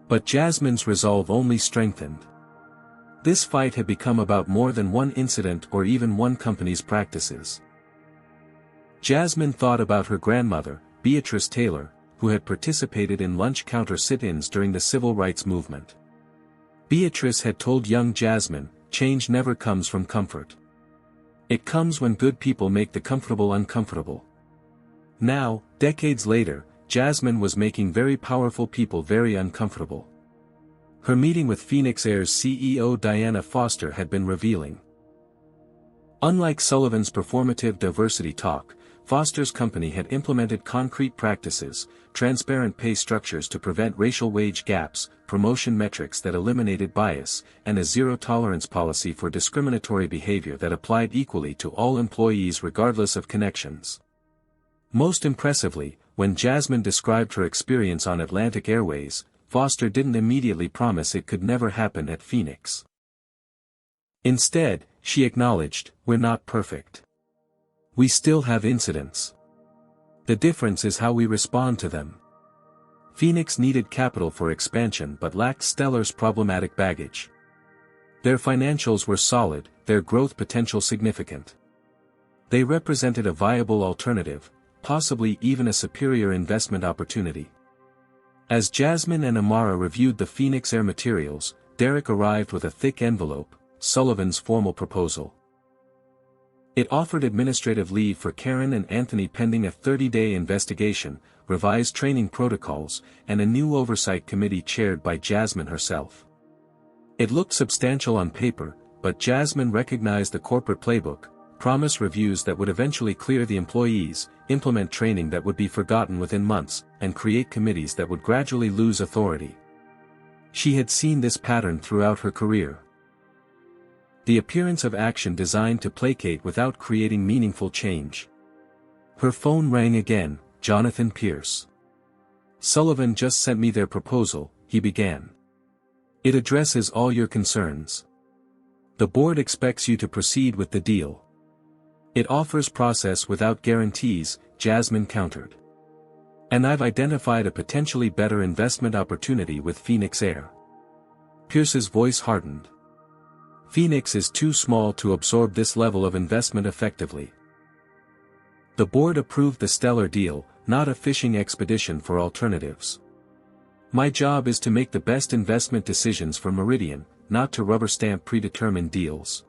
But Jasmine's resolve only strengthened. This fight had become about more than one incident or even one company's practices. Jasmine thought about her grandmother, Beatrice Taylor, who had participated in lunch counter sit-ins during the civil rights movement. Beatrice had told young Jasmine, "Change never comes from comfort. It comes when good people make the comfortable uncomfortable." Now, decades later, Jasmine was making very powerful people very uncomfortable. Her meeting with Phoenix Air's CEO Diana Foster had been revealing. Unlike Sullivan's performative diversity talk, Foster's company had implemented concrete practices, transparent pay structures to prevent racial wage gaps, promotion metrics that eliminated bias, and a zero-tolerance policy for discriminatory behavior that applied equally to all employees regardless of connections. Most impressively, when Jasmine described her experience on Atlantic Airways, Foster didn't immediately promise it could never happen at Phoenix. Instead, she acknowledged, "We're not perfect. We still have incidents. The difference is how we respond to them." Phoenix needed capital for expansion but lacked Stellar's problematic baggage. Their financials were solid, their growth potential significant. They represented a viable alternative, possibly even a superior investment opportunity. As Jasmine and Amara reviewed the Phoenix Air materials, Derek arrived with a thick envelope, Sullivan's formal proposal. It offered administrative leave for Karen and Anthony pending a 30-day investigation, revised training protocols, and a new oversight committee chaired by Jasmine herself. It looked substantial on paper, but Jasmine recognized the corporate playbook, promise reviews that would eventually clear the employees, implement training that would be forgotten within months, and create committees that would gradually lose authority. She had seen this pattern throughout her career. The appearance of action designed to placate without creating meaningful change. Her phone rang again. Jonathan Pierce. Sullivan just sent me their proposal, he began. It addresses all your concerns. The board expects you to proceed with the deal. It offers process without guarantees, Jasmine countered. And I've identified a potentially better investment opportunity with Phoenix Air. Pierce's voice hardened. Phoenix is too small to absorb this level of investment effectively. The board approved the Stellar deal, not a fishing expedition for alternatives. My job is to make the best investment decisions for Meridian, not to rubber stamp predetermined deals.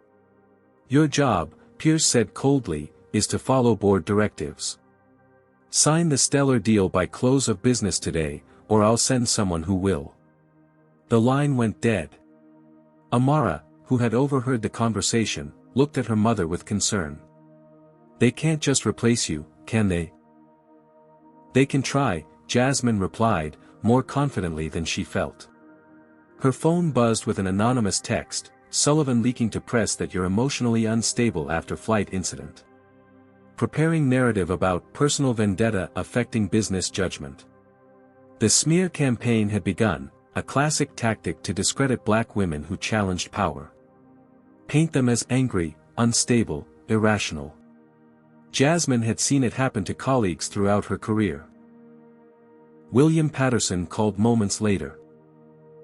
Your job, Pierce said coldly, is to follow board directives. Sign the Stellar deal by close of business today, or I'll send someone who will. The line went dead. Amara, who had overheard the conversation, looked at her mother with concern. They can't just replace you, can they? They can try, Jasmine replied, more confidently than she felt. Her phone buzzed with an anonymous text, Sullivan leaking to press that you're emotionally unstable after flight incident. Preparing narrative about personal vendetta affecting business judgment. The smear campaign had begun, a classic tactic to discredit black women who challenged power. Paint them as angry, unstable, irrational. Jasmine had seen it happen to colleagues throughout her career. William Patterson called moments later.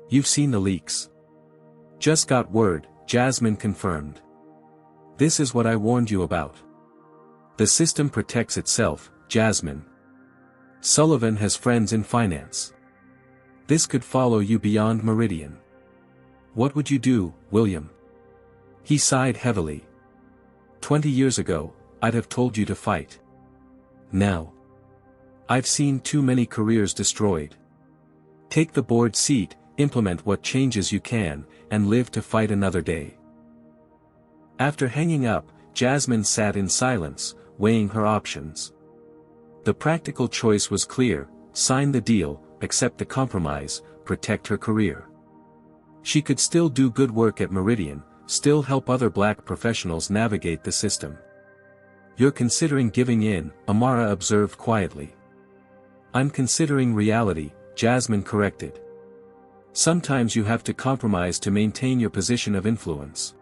You've seen the leaks. Just got word, Jasmine confirmed. This is what I warned you about. The system protects itself, Jasmine. Sullivan has friends in finance. This could follow you beyond Meridian. What would you do, William? He sighed heavily. 20 years ago, I'd have told you to fight. Now. I've seen too many careers destroyed. Take the board seat, implement what changes you can, and live to fight another day. After hanging up, Jasmine sat in silence, weighing her options. The practical choice was clear: sign the deal, accept the compromise, protect her career. She could still do good work at Meridian, still help other black professionals navigate the system. You're considering giving in, Amara observed quietly. I'm considering reality, Jasmine corrected. Sometimes you have to compromise to maintain your position of influence.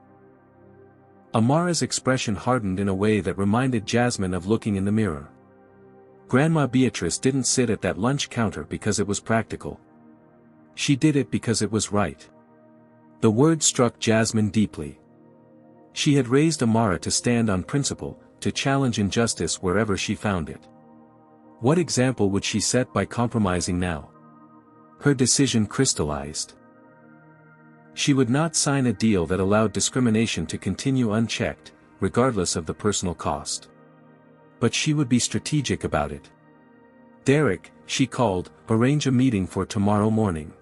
Amara's expression hardened in a way that reminded Jasmine of looking in the mirror. Grandma Beatrice didn't sit at that lunch counter because it was practical. She did it because it was right. The word struck Jasmine deeply. She had raised Amara to stand on principle, to challenge injustice wherever she found it. What example would she set by compromising now? Her decision crystallized. She would not sign a deal that allowed discrimination to continue unchecked, regardless of the personal cost. But she would be strategic about it. Derek, she called, arrange a meeting for tomorrow morning.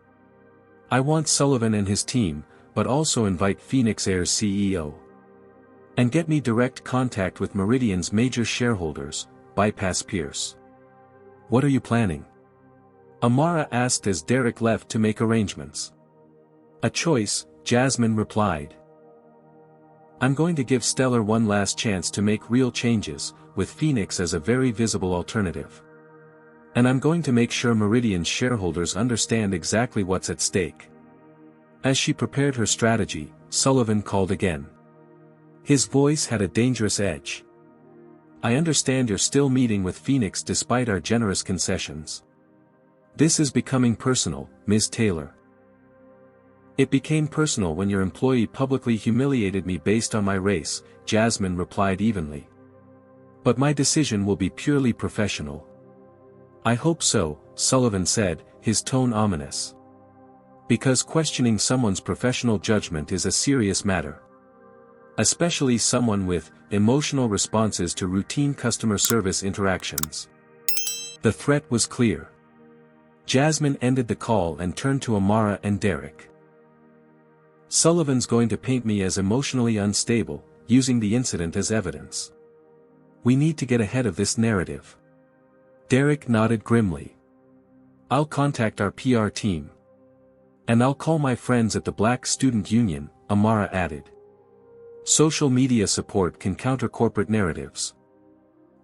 I want Sullivan and his team, but also invite Phoenix Air's CEO. And get me direct contact with Meridian's major shareholders, bypass Pierce. What are you planning? Amara asked as Derek left to make arrangements. A choice, Jasmine replied. I'm going to give Stellar one last chance to make real changes, with Phoenix as a very visible alternative. And I'm going to make sure Meridian's shareholders understand exactly what's at stake. As she prepared her strategy, Sullivan called again. His voice had a dangerous edge. I understand you're still meeting with Phoenix despite our generous concessions. This is becoming personal, Ms. Taylor. It became personal when your employee publicly humiliated me based on my race, Jasmine replied evenly. But my decision will be purely professional. I hope so, Sullivan said, his tone ominous. Because questioning someone's professional judgment is a serious matter. Especially someone with emotional responses to routine customer service interactions. The threat was clear. Jasmine ended the call and turned to Amara and Derek. Sullivan's going to paint me as emotionally unstable, using the incident as evidence. We need to get ahead of this narrative. Derek nodded grimly. I'll contact our PR team. And I'll call my friends at the Black Student Union, Amara added. Social media support can counter corporate narratives.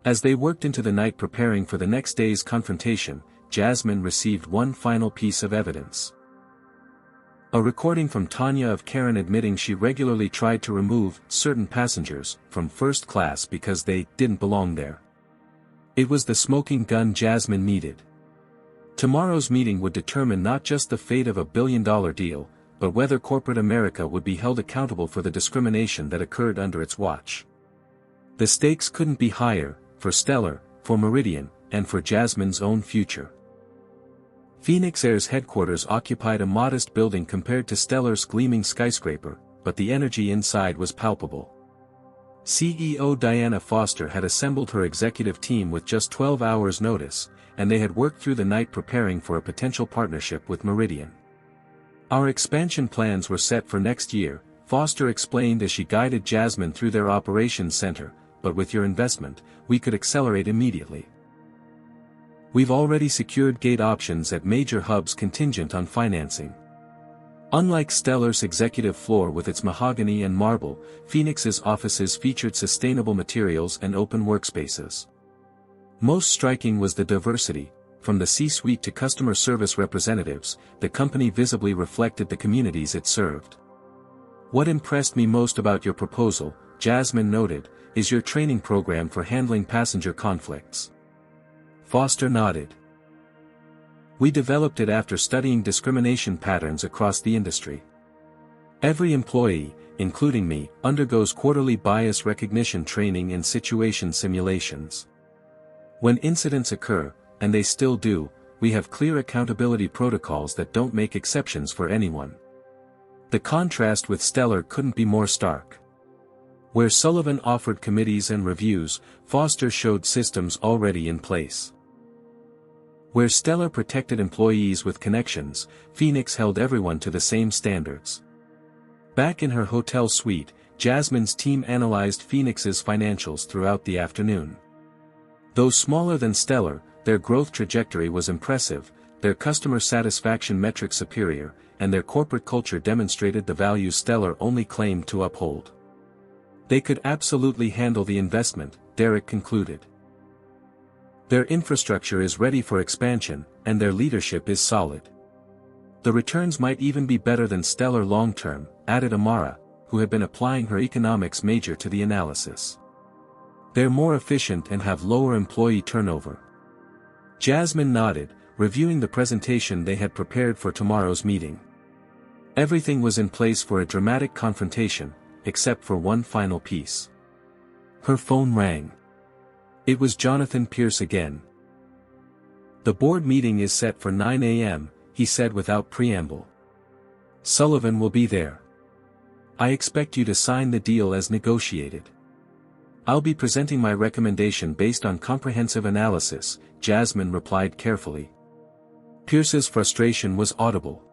As they worked into the night preparing for the next day's confrontation, Jasmine received one final piece of evidence. A recording from Tanya of Karen admitting she regularly tried to remove certain passengers from first class because they didn't belong there. It was the smoking gun Jasmine needed. Tomorrow's meeting would determine not just the fate of a billion-dollar deal, but whether corporate America would be held accountable for the discrimination that occurred under its watch. The stakes couldn't be higher, for Stellar, for Meridian, and for Jasmine's own future. Phoenix Air's headquarters occupied a modest building compared to Stellar's gleaming skyscraper, but the energy inside was palpable. CEO Diana Foster had assembled her executive team with just 12 hours' notice, and they had worked through the night preparing for a potential partnership with Meridian. Our expansion plans were set for next year, Foster explained as she guided Jasmine through their operations center, but with your investment, we could accelerate immediately. We've already secured gate options at major hubs contingent on financing. Unlike Stellar's executive floor with its mahogany and marble, Phoenix's offices featured sustainable materials and open workspaces. Most striking was the diversity. From the C-suite to customer service representatives, the company visibly reflected the communities it served. What impressed me most about your proposal, Jasmine noted, is your training program for handling passenger conflicts. Foster nodded. We developed it after studying discrimination patterns across the industry. Every employee, including me, undergoes quarterly bias recognition training and situation simulations. When incidents occur, and they still do, we have clear accountability protocols that don't make exceptions for anyone. The contrast with Stellar couldn't be more stark. Where Sullivan offered committees and reviews, Foster showed systems already in place. Where Stellar protected employees with connections, Phoenix held everyone to the same standards. Back in her hotel suite, Jasmine's team analyzed Phoenix's financials throughout the afternoon. Though smaller than Stellar, their growth trajectory was impressive, their customer satisfaction metrics superior, and their corporate culture demonstrated the values Stellar only claimed to uphold. They could absolutely handle the investment, Derek concluded. Their infrastructure is ready for expansion, and their leadership is solid. The returns might even be better than Stellar long-term, added Amara, who had been applying her economics major to the analysis. They're more efficient and have lower employee turnover. Jasmine nodded, reviewing the presentation they had prepared for tomorrow's meeting. Everything was in place for a dramatic confrontation, except for one final piece. Her phone rang. It was Jonathan Pierce again. The board meeting is set for 9 a.m., he said without preamble. Sullivan will be there. I expect you to sign the deal as negotiated. I'll be presenting my recommendation based on comprehensive analysis, Jasmine replied carefully. Pierce's frustration was audible.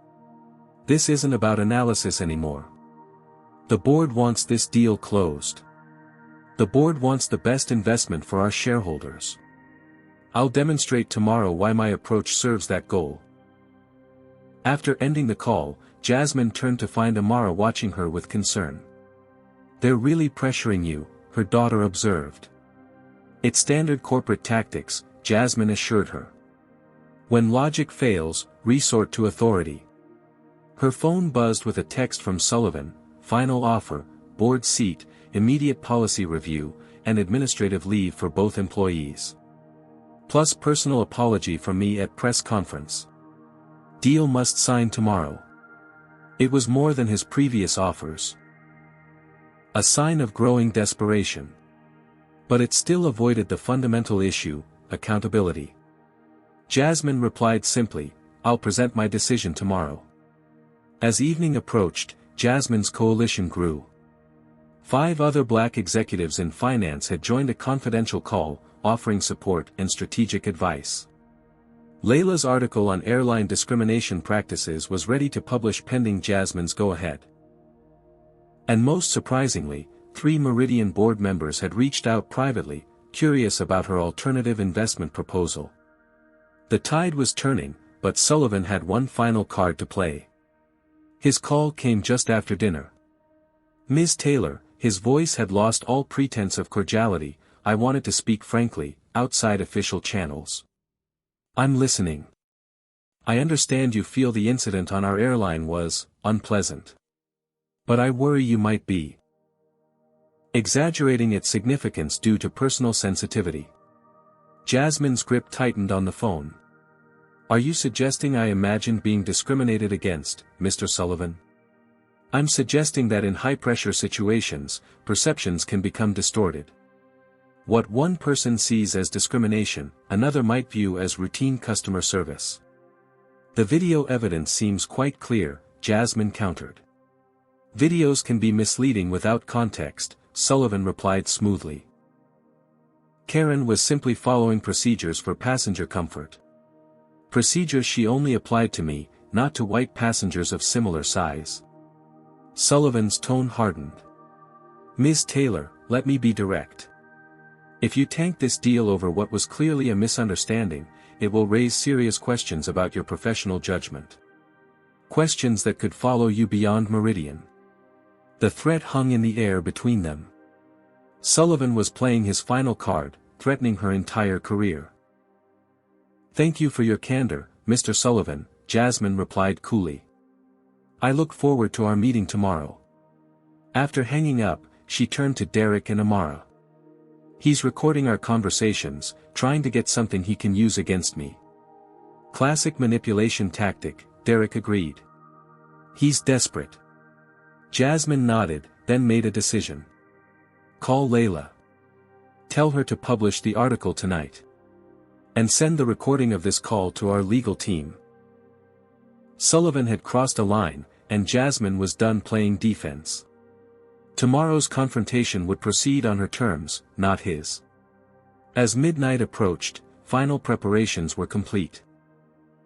This isn't about analysis anymore. The board wants this deal closed. The board wants the best investment for our shareholders. I'll demonstrate tomorrow why my approach serves that goal. After ending the call, Jasmine turned to find Amara watching her with concern. They're really pressuring you, her daughter observed. It's standard corporate tactics, Jasmine assured her. When logic fails, resort to authority. Her phone buzzed with a text from Sullivan, final offer, board seat, immediate policy review, and administrative leave for both employees. Plus personal apology from me at press conference. Deal must sign tomorrow. It was more than his previous offers. A sign of growing desperation. But it still avoided the fundamental issue, accountability. Jasmine replied simply, "I'll present my decision tomorrow." As evening approached, Jasmine's coalition grew. 5 other black executives in finance had joined a confidential call, offering support and strategic advice. Layla's article on airline discrimination practices was ready to publish pending Jasmine's go-ahead. And most surprisingly, 3 Meridian board members had reached out privately, curious about her alternative investment proposal. The tide was turning, but Sullivan had one final card to play. His call came just after dinner. "Ms. Taylor," his voice had lost all pretense of cordiality, "I wanted to speak frankly, outside official channels. I'm listening. I understand you feel the incident on our airline was unpleasant. But I worry you might be exaggerating its significance due to personal sensitivity." Jasmine's grip tightened on the phone. "Are you suggesting I imagined being discriminated against, Mr. Sullivan? I'm suggesting that in high-pressure situations, perceptions can become distorted. What one person sees as discrimination, another might view as routine customer service." "The video evidence seems quite clear," Jasmine countered. "Videos can be misleading without context," Sullivan replied smoothly. Karen was simply following procedures for passenger comfort. Procedures she only applied to me, not to white passengers of similar size. Sullivan's tone hardened. "Ms. Taylor, let me be direct. If you tank this deal over what was clearly a misunderstanding, it will raise serious questions about your professional judgment. Questions that could follow you beyond Meridian." The threat hung in the air between them. Sullivan was playing his final card, threatening her entire career. "Thank you for your candor, Mr. Sullivan," Jasmine replied coolly. "I look forward to our meeting tomorrow." After hanging up, she turned to Derek and Amara. "He's recording our conversations, trying to get something he can use against me." "Classic manipulation tactic," Derek agreed. "He's desperate." Jasmine nodded, then made a decision. "Call Layla. Tell her to publish the article tonight. And send the recording of this call to our legal team." Sullivan had crossed a line, and Jasmine was done playing defense. Tomorrow's confrontation would proceed on her terms, not his. As midnight approached, final preparations were complete.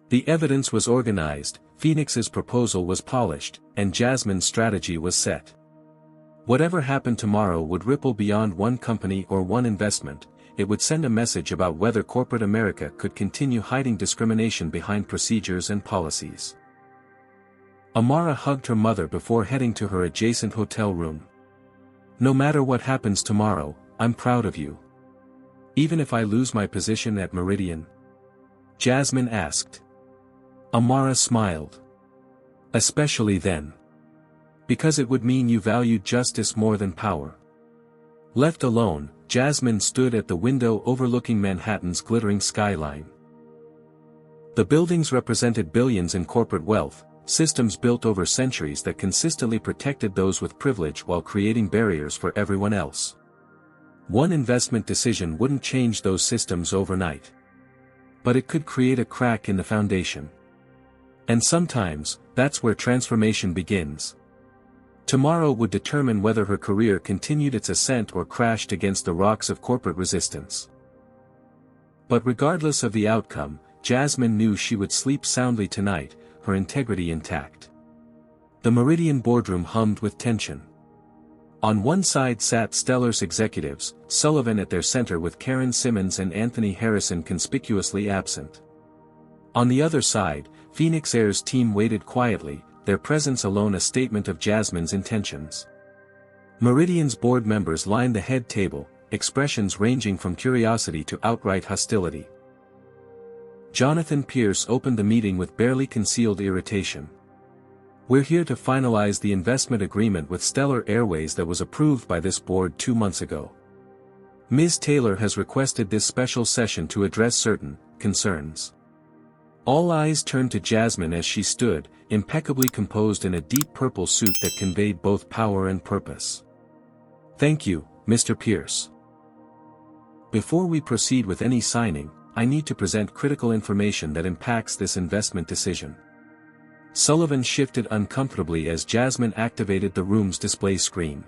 The evidence was organized, Phoenix's proposal was polished, and Jasmine's strategy was set. Whatever happened tomorrow would ripple beyond one company or one investment. It would send a message about whether corporate America could continue hiding discrimination behind procedures and policies. Amara hugged her mother before heading to her adjacent hotel room. "No matter what happens tomorrow, I'm proud of you. Even if I lose my position at Meridian?" Jasmine asked. Amara smiled. "Especially then. Because it would mean you valued justice more than power." Left alone, Jasmine stood at the window overlooking Manhattan's glittering skyline. The buildings represented billions in corporate wealth, systems built over centuries that consistently protected those with privilege while creating barriers for everyone else. One investment decision wouldn't change those systems overnight. But it could create a crack in the foundation. And sometimes, that's where transformation begins. Tomorrow would determine whether her career continued its ascent or crashed against the rocks of corporate resistance. But regardless of the outcome, Jasmine knew she would sleep soundly tonight, her integrity intact. The Meridian boardroom hummed with tension. On one side sat Stellar's executives, Sullivan at their center with Karen Simmons and Anthony Harrison conspicuously absent. On the other side, Phoenix Air's team waited quietly, their presence alone a statement of Jasmine's intentions. Meridian's board members lined the head table, expressions ranging from curiosity to outright hostility. Jonathan Pierce opened the meeting with barely concealed irritation. "We're here to finalize the investment agreement with Stellar Airways that was approved by this board 2 months ago. Ms. Taylor has requested this special session to address certain concerns. All eyes turned to Jasmine as she stood, impeccably composed in a deep purple suit that conveyed both power and purpose. Thank you, Mr. Pierce. Before we proceed with any signing, I need to present critical information that impacts this investment decision. Sullivan shifted uncomfortably as Jasmine activated the room's display screen.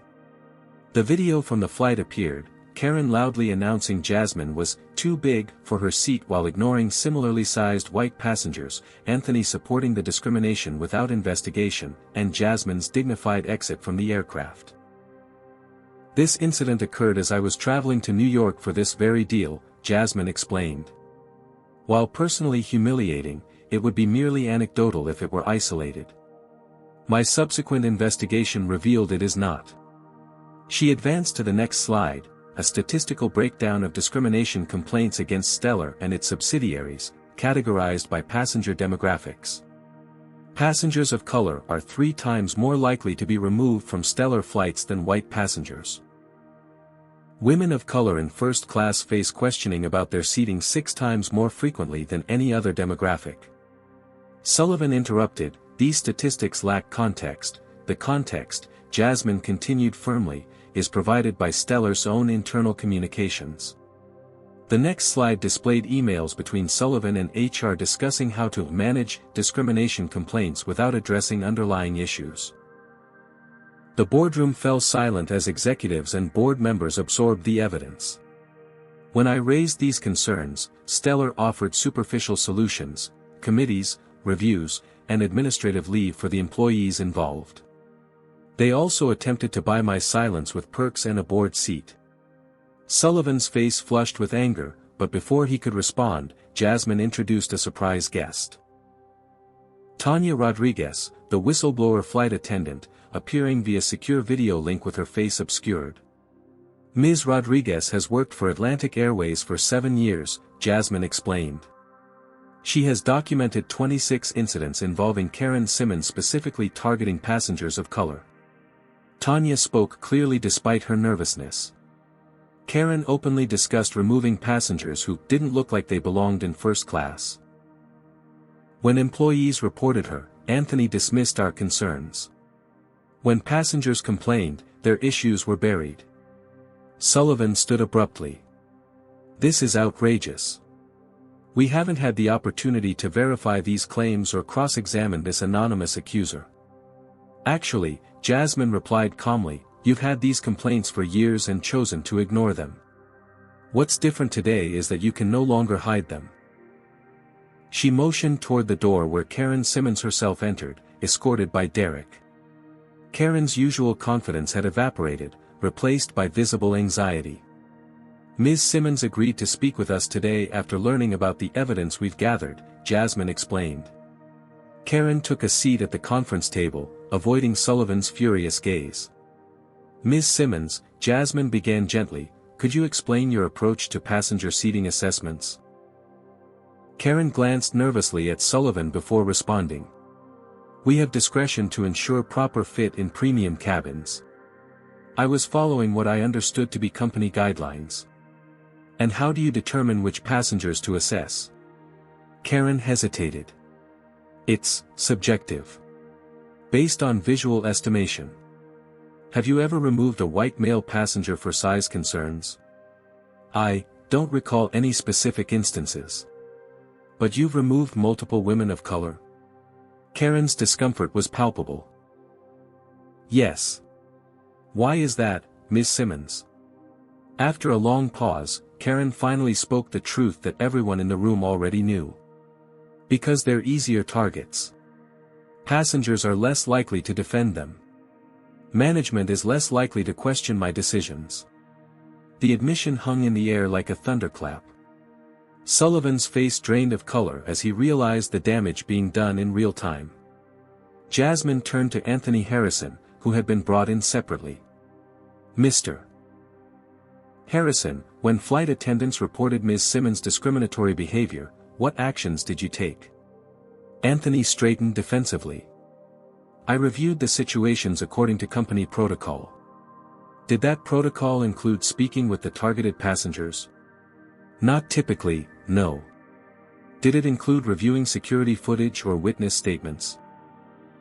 The video from the flight appeared, Karen loudly announcing Jasmine was too big for her seat while ignoring similarly sized white passengers, Anthony supporting the discrimination without investigation, and Jasmine's dignified exit from the aircraft. This incident occurred as I was traveling to New York for this very deal, Jasmine explained. While personally humiliating, it would be merely anecdotal if it were isolated. My subsequent investigation revealed it is not. She advanced to the next slide, a statistical breakdown of discrimination complaints against Stellar and its subsidiaries, categorized by passenger demographics. Passengers of color are 3 times more likely to be removed from Stellar flights than white passengers. Women of color in first class face questioning about their seating 6 times more frequently than any other demographic. Sullivan interrupted, these statistics lack context. The context, Jasmine continued firmly, is provided by Stellar's own internal communications. The next slide displayed emails between Sullivan and HR discussing how to manage discrimination complaints without addressing underlying issues. The boardroom fell silent as executives and board members absorbed the evidence. When I raised these concerns, Stellar offered superficial solutions, committees, reviews, and administrative leave for the employees involved. They also attempted to buy my silence with perks and a board seat. Sullivan's face flushed with anger, but before he could respond, Jasmine introduced a surprise guest. Tanya Rodriguez, the whistleblower flight attendant, appearing via secure video link with her face obscured. Ms. Rodriguez has worked for Atlantic Airways for 7 years, Jasmine explained. She has documented 26 incidents involving Karen Simmons specifically targeting passengers of color. Tanya spoke clearly despite her nervousness. Karen openly discussed removing passengers who didn't look like they belonged in first class. When employees reported her, Anthony dismissed our concerns. When passengers complained, their issues were buried. Sullivan stood abruptly. This is outrageous. We haven't had the opportunity to verify these claims or cross-examine this anonymous accuser. Actually, Jasmine replied calmly, you've had these complaints for years and chosen to ignore them. What's different today is that you can no longer hide them. She motioned toward the door where Karen Simmons herself entered, escorted by Derek. Karen's usual confidence had evaporated, replaced by visible anxiety. Ms. Simmons agreed to speak with us today after learning about the evidence we've gathered, Jasmine explained. Karen took a seat at the conference table, avoiding Sullivan's furious gaze. Ms. Simmons, Jasmine began gently, could you explain your approach to passenger seating assessments? Karen glanced nervously at Sullivan before responding. We have discretion to ensure proper fit in premium cabins. I was following what I understood to be company guidelines. And how do you determine which passengers to assess? Karen hesitated. It's subjective. Based on visual estimation. Have you ever removed a white male passenger for size concerns? I don't recall any specific instances. But you've removed multiple women of color? Karen's discomfort was palpable. Yes. Why is that, Ms. Simmons? After a long pause, Karen finally spoke the truth that everyone in the room already knew. Because they're easier targets. Passengers are less likely to defend them. Management is less likely to question my decisions. The admission hung in the air like a thunderclap. Sullivan's face drained of color as he realized the damage being done in real time. Jasmine turned to Anthony Harrison, who had been brought in separately. Mr. Harrison, when flight attendants reported Ms. Simmons' discriminatory behavior, what actions did you take? Anthony straightened defensively. I reviewed the situations according to company protocol. Did that protocol include speaking with the targeted passengers? Not typically, no. Did it include reviewing security footage or witness statements?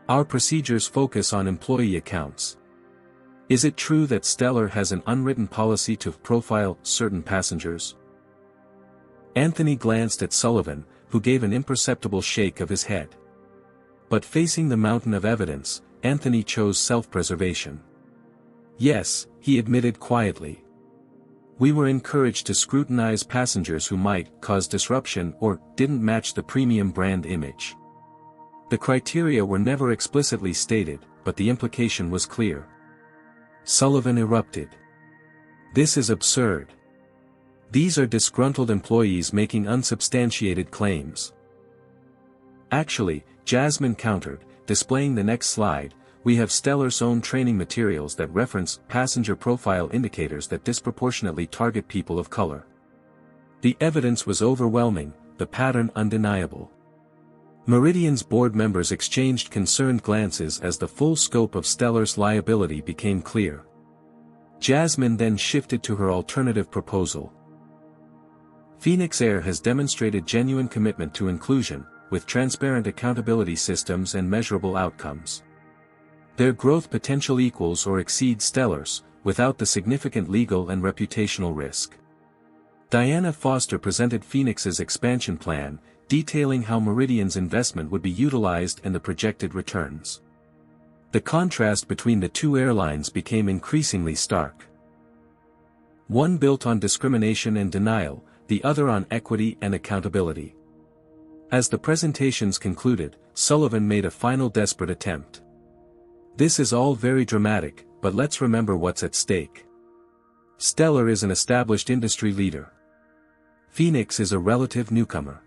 Our procedures focus on employee accounts. Is it true that Stellar has an unwritten policy to profile certain passengers? Anthony glanced at Sullivan, who gave an imperceptible shake of his head. But facing the mountain of evidence, Anthony chose self-preservation. Yes, he admitted quietly. We were encouraged to scrutinize passengers who might cause disruption or didn't match the premium brand image. The criteria were never explicitly stated, but the implication was clear. Sullivan erupted. This is absurd. These are disgruntled employees making unsubstantiated claims. Actually, Jasmine countered, displaying the next slide. We have Stellar's own training materials that reference passenger profile indicators that disproportionately target people of color. The evidence was overwhelming, the pattern undeniable. Meridian's board members exchanged concerned glances as the full scope of Stellar's liability became clear. Jasmine then shifted to her alternative proposal. Phoenix Air has demonstrated genuine commitment to inclusion, with transparent accountability systems and measurable outcomes. Their growth potential equals or exceeds Stellar's, without the significant legal and reputational risk. Diana Foster presented Phoenix's expansion plan, detailing how Meridian's investment would be utilized and the projected returns. The contrast between the two airlines became increasingly stark. One built on discrimination and denial, the other on equity and accountability. As the presentations concluded, Sullivan made a final desperate attempt. This is all very dramatic, but let's remember what's at stake. Stellar is an established industry leader. Phoenix is a relative newcomer.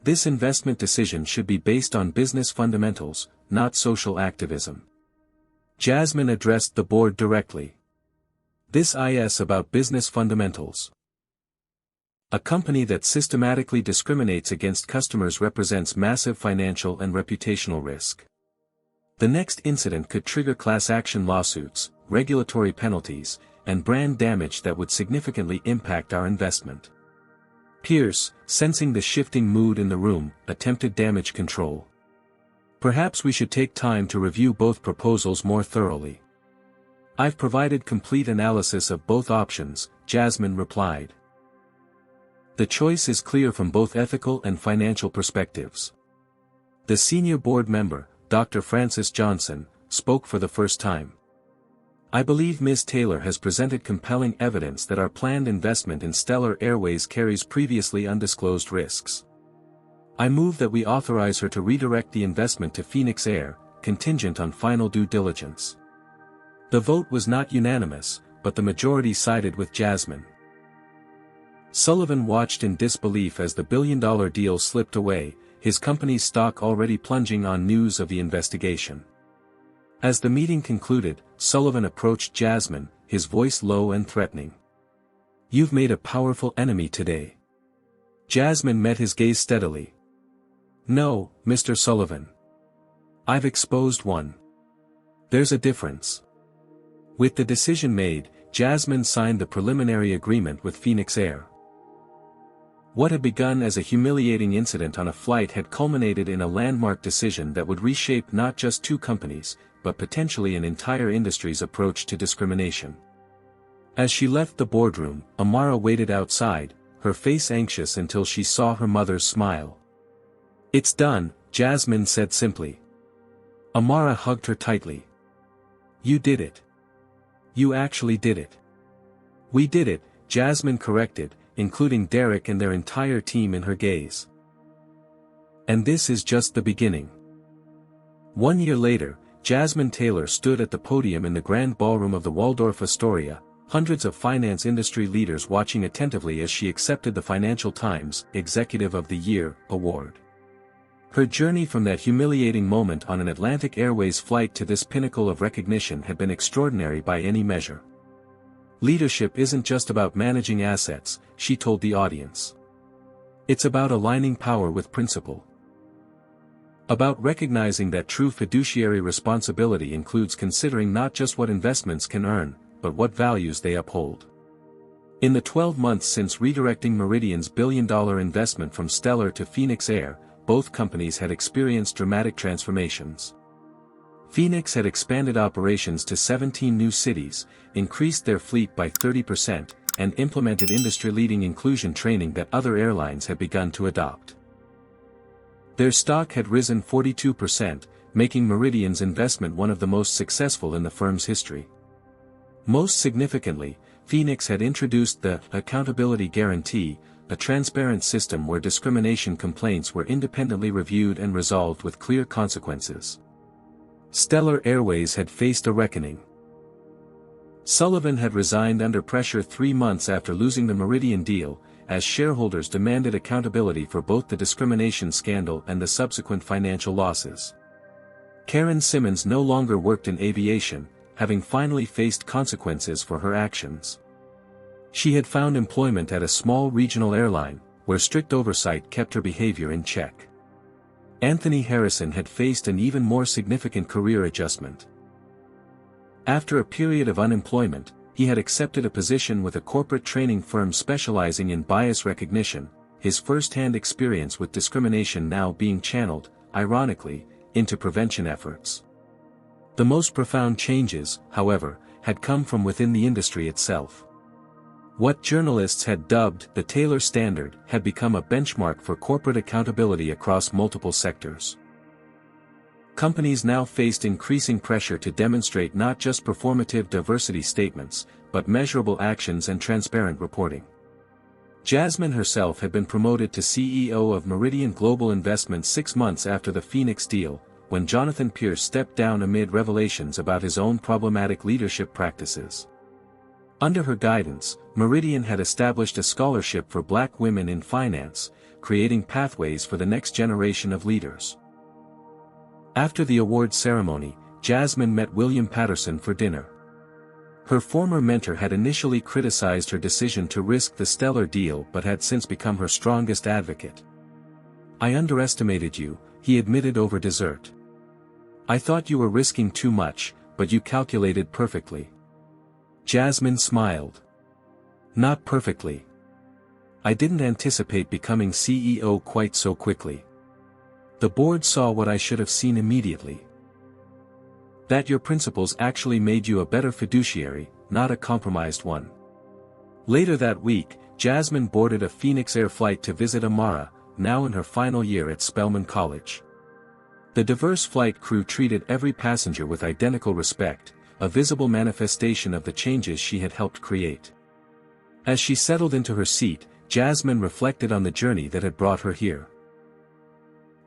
This investment decision should be based on business fundamentals, not social activism. Jasmine addressed the board directly. This is about business fundamentals. A company that systematically discriminates against customers represents massive financial and reputational risk. The next incident could trigger class action lawsuits, regulatory penalties, and brand damage that would significantly impact our investment. Pierce, sensing the shifting mood in the room, attempted damage control. Perhaps we should take time to review both proposals more thoroughly. I've provided complete analysis of both options, Jasmine replied. The choice is clear from both ethical and financial perspectives. The senior board member, Dr. Francis Johnson, spoke for the first time. I believe Ms. Taylor has presented compelling evidence that our planned investment in Stellar Airways carries previously undisclosed risks. I move that we authorize her to redirect the investment to Phoenix Air, contingent on final due diligence. The vote was not unanimous, but the majority sided with Jasmine. Sullivan watched in disbelief as the billion-dollar deal slipped away, his company's stock already plunging on news of the investigation. As the meeting concluded, Sullivan approached Jasmine, his voice low and threatening. You've made a powerful enemy today. Jasmine met his gaze steadily. No, Mr. Sullivan. I've exposed one. There's a difference. With the decision made, Jasmine signed the preliminary agreement with Phoenix Air. What had begun as a humiliating incident on a flight had culminated in a landmark decision that would reshape not just two companies, but potentially an entire industry's approach to discrimination. As she left the boardroom, Amara waited outside, her face anxious until she saw her mother's smile. It's done, Jasmine said simply. Amara hugged her tightly. You did it. You actually did it. We did it, Jasmine corrected, including Derek and their entire team in her gaze. And this is just the beginning. 1 year later, Jasmine Taylor stood at the podium in the grand ballroom of the Waldorf Astoria, hundreds of finance industry leaders watching attentively as she accepted the Financial Times Executive of the Year award. Her journey from that humiliating moment on an Atlantic Airways flight to this pinnacle of recognition had been extraordinary by any measure. Leadership isn't just about managing assets, she told the audience. It's about aligning power with principle. About recognizing that true fiduciary responsibility includes considering not just what investments can earn, but what values they uphold. In the 12 months since redirecting Meridian's billion-dollar investment from Stellar to Phoenix Air, both companies had experienced dramatic transformations. Phoenix had expanded operations to 17 new cities, increased their fleet by 30%, and implemented industry-leading inclusion training that other airlines had begun to adopt. Their stock had risen 42%, making Meridian's investment one of the most successful in the firm's history. Most significantly, Phoenix had introduced the Accountability Guarantee, a transparent system where discrimination complaints were independently reviewed and resolved with clear consequences. Stellar Airways had faced a reckoning. Sullivan had resigned under pressure 3 months after losing the Meridian deal, as shareholders demanded accountability for both the discrimination scandal and the subsequent financial losses. Karen Simmons no longer worked in aviation, having finally faced consequences for her actions. She had found employment at a small regional airline, where strict oversight kept her behavior in check. Anthony Harrison had faced an even more significant career adjustment. After a period of unemployment, he had accepted a position with a corporate training firm specializing in bias recognition, his first-hand experience with discrimination now being channeled, ironically, into prevention efforts. The most profound changes, however, had come from within the industry itself. What journalists had dubbed the Taylor Standard had become a benchmark for corporate accountability across multiple sectors. Companies now faced increasing pressure to demonstrate not just performative diversity statements, but measurable actions and transparent reporting. Jasmine herself had been promoted to CEO of Meridian Global Investments 6 months after the Phoenix deal, when Jonathan Pierce stepped down amid revelations about his own problematic leadership practices. Under her guidance, Meridian had established a scholarship for Black women in finance, creating pathways for the next generation of leaders. After the award ceremony, Jasmine met William Patterson for dinner. Her former mentor had initially criticized her decision to risk the Stellar deal but had since become her strongest advocate. "I underestimated you," he admitted over dessert. "I thought you were risking too much, but you calculated perfectly." Jasmine smiled. "Not perfectly. I didn't anticipate becoming CEO quite so quickly. The board saw what I should have seen immediately. That your principles actually made you a better fiduciary, not a compromised one." Later that week, Jasmine boarded a Phoenix Air flight to visit Amara, now in her final year at Spelman College. The diverse flight crew treated every passenger with identical respect, a visible manifestation of the changes she had helped create. As she settled into her seat, Jasmine reflected on the journey that had brought her here.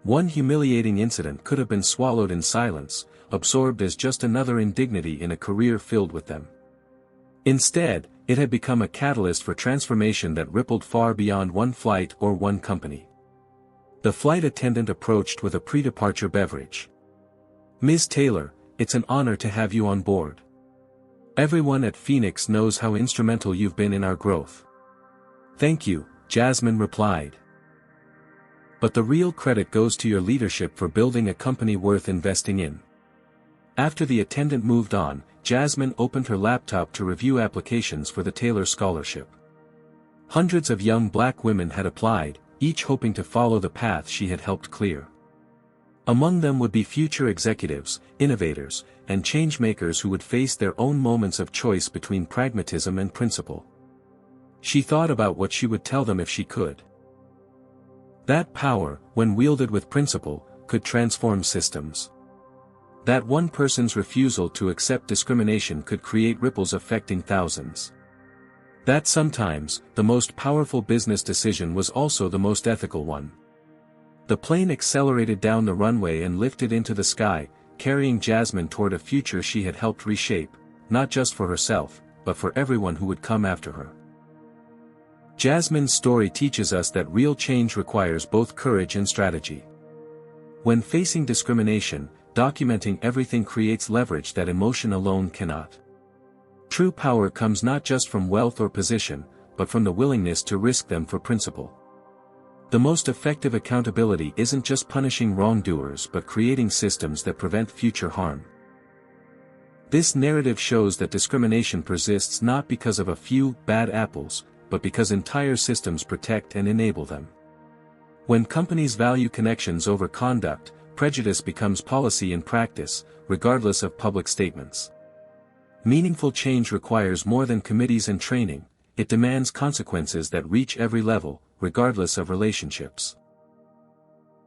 One humiliating incident could have been swallowed in silence, absorbed as just another indignity in a career filled with them. Instead, it had become a catalyst for transformation that rippled far beyond one flight or one company. The flight attendant approached with a pre-departure beverage. "Ms. Taylor, it's an honor to have you on board. Everyone at Phoenix knows how instrumental you've been in our growth." "Thank you," Jasmine replied. "But the real credit goes to your leadership for building a company worth investing in." After the attendant moved on, Jasmine opened her laptop to review applications for the Taylor Scholarship. Hundreds of young Black women had applied, each hoping to follow the path she had helped clear. Among them would be future executives, innovators, and change-makers who would face their own moments of choice between pragmatism and principle. She thought about what she would tell them if she could. That power, when wielded with principle, could transform systems. That one person's refusal to accept discrimination could create ripples affecting thousands. That sometimes, the most powerful business decision was also the most ethical one. The plane accelerated down the runway and lifted into the sky, carrying Jasmine toward a future she had helped reshape, not just for herself, but for everyone who would come after her. Jasmine's story teaches us that real change requires both courage and strategy. When facing discrimination, documenting everything creates leverage that emotion alone cannot. True power comes not just from wealth or position, but from the willingness to risk them for principle. The most effective accountability isn't just punishing wrongdoers but creating systems that prevent future harm. This narrative shows that discrimination persists not because of a few bad apples, but because entire systems protect and enable them. When companies value connections over conduct, prejudice becomes policy in practice, regardless of public statements. Meaningful change requires more than committees and training, it demands consequences that reach every level, regardless of relationships.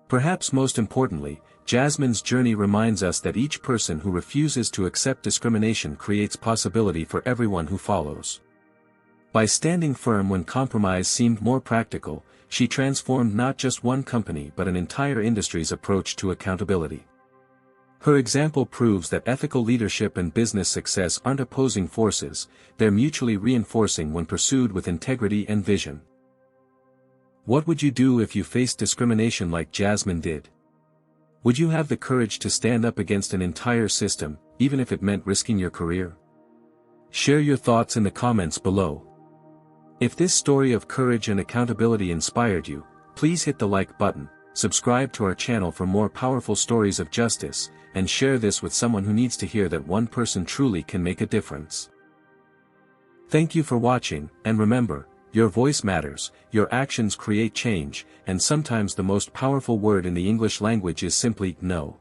Perhaps most importantly, Jasmine's journey reminds us that each person who refuses to accept discrimination creates possibility for everyone who follows. By standing firm when compromise seemed more practical, she transformed not just one company but an entire industry's approach to accountability. Her example proves that ethical leadership and business success aren't opposing forces, they're mutually reinforcing when pursued with integrity and vision. What would you do if you faced discrimination like Jasmine did? Would you have the courage to stand up against an entire system, even if it meant risking your career? Share your thoughts in the comments below. If this story of courage and accountability inspired you, please hit the like button, subscribe to our channel for more powerful stories of justice, and share this with someone who needs to hear that one person truly can make a difference. Thank you for watching, and remember, your voice matters, your actions create change, and sometimes the most powerful word in the English language is simply no.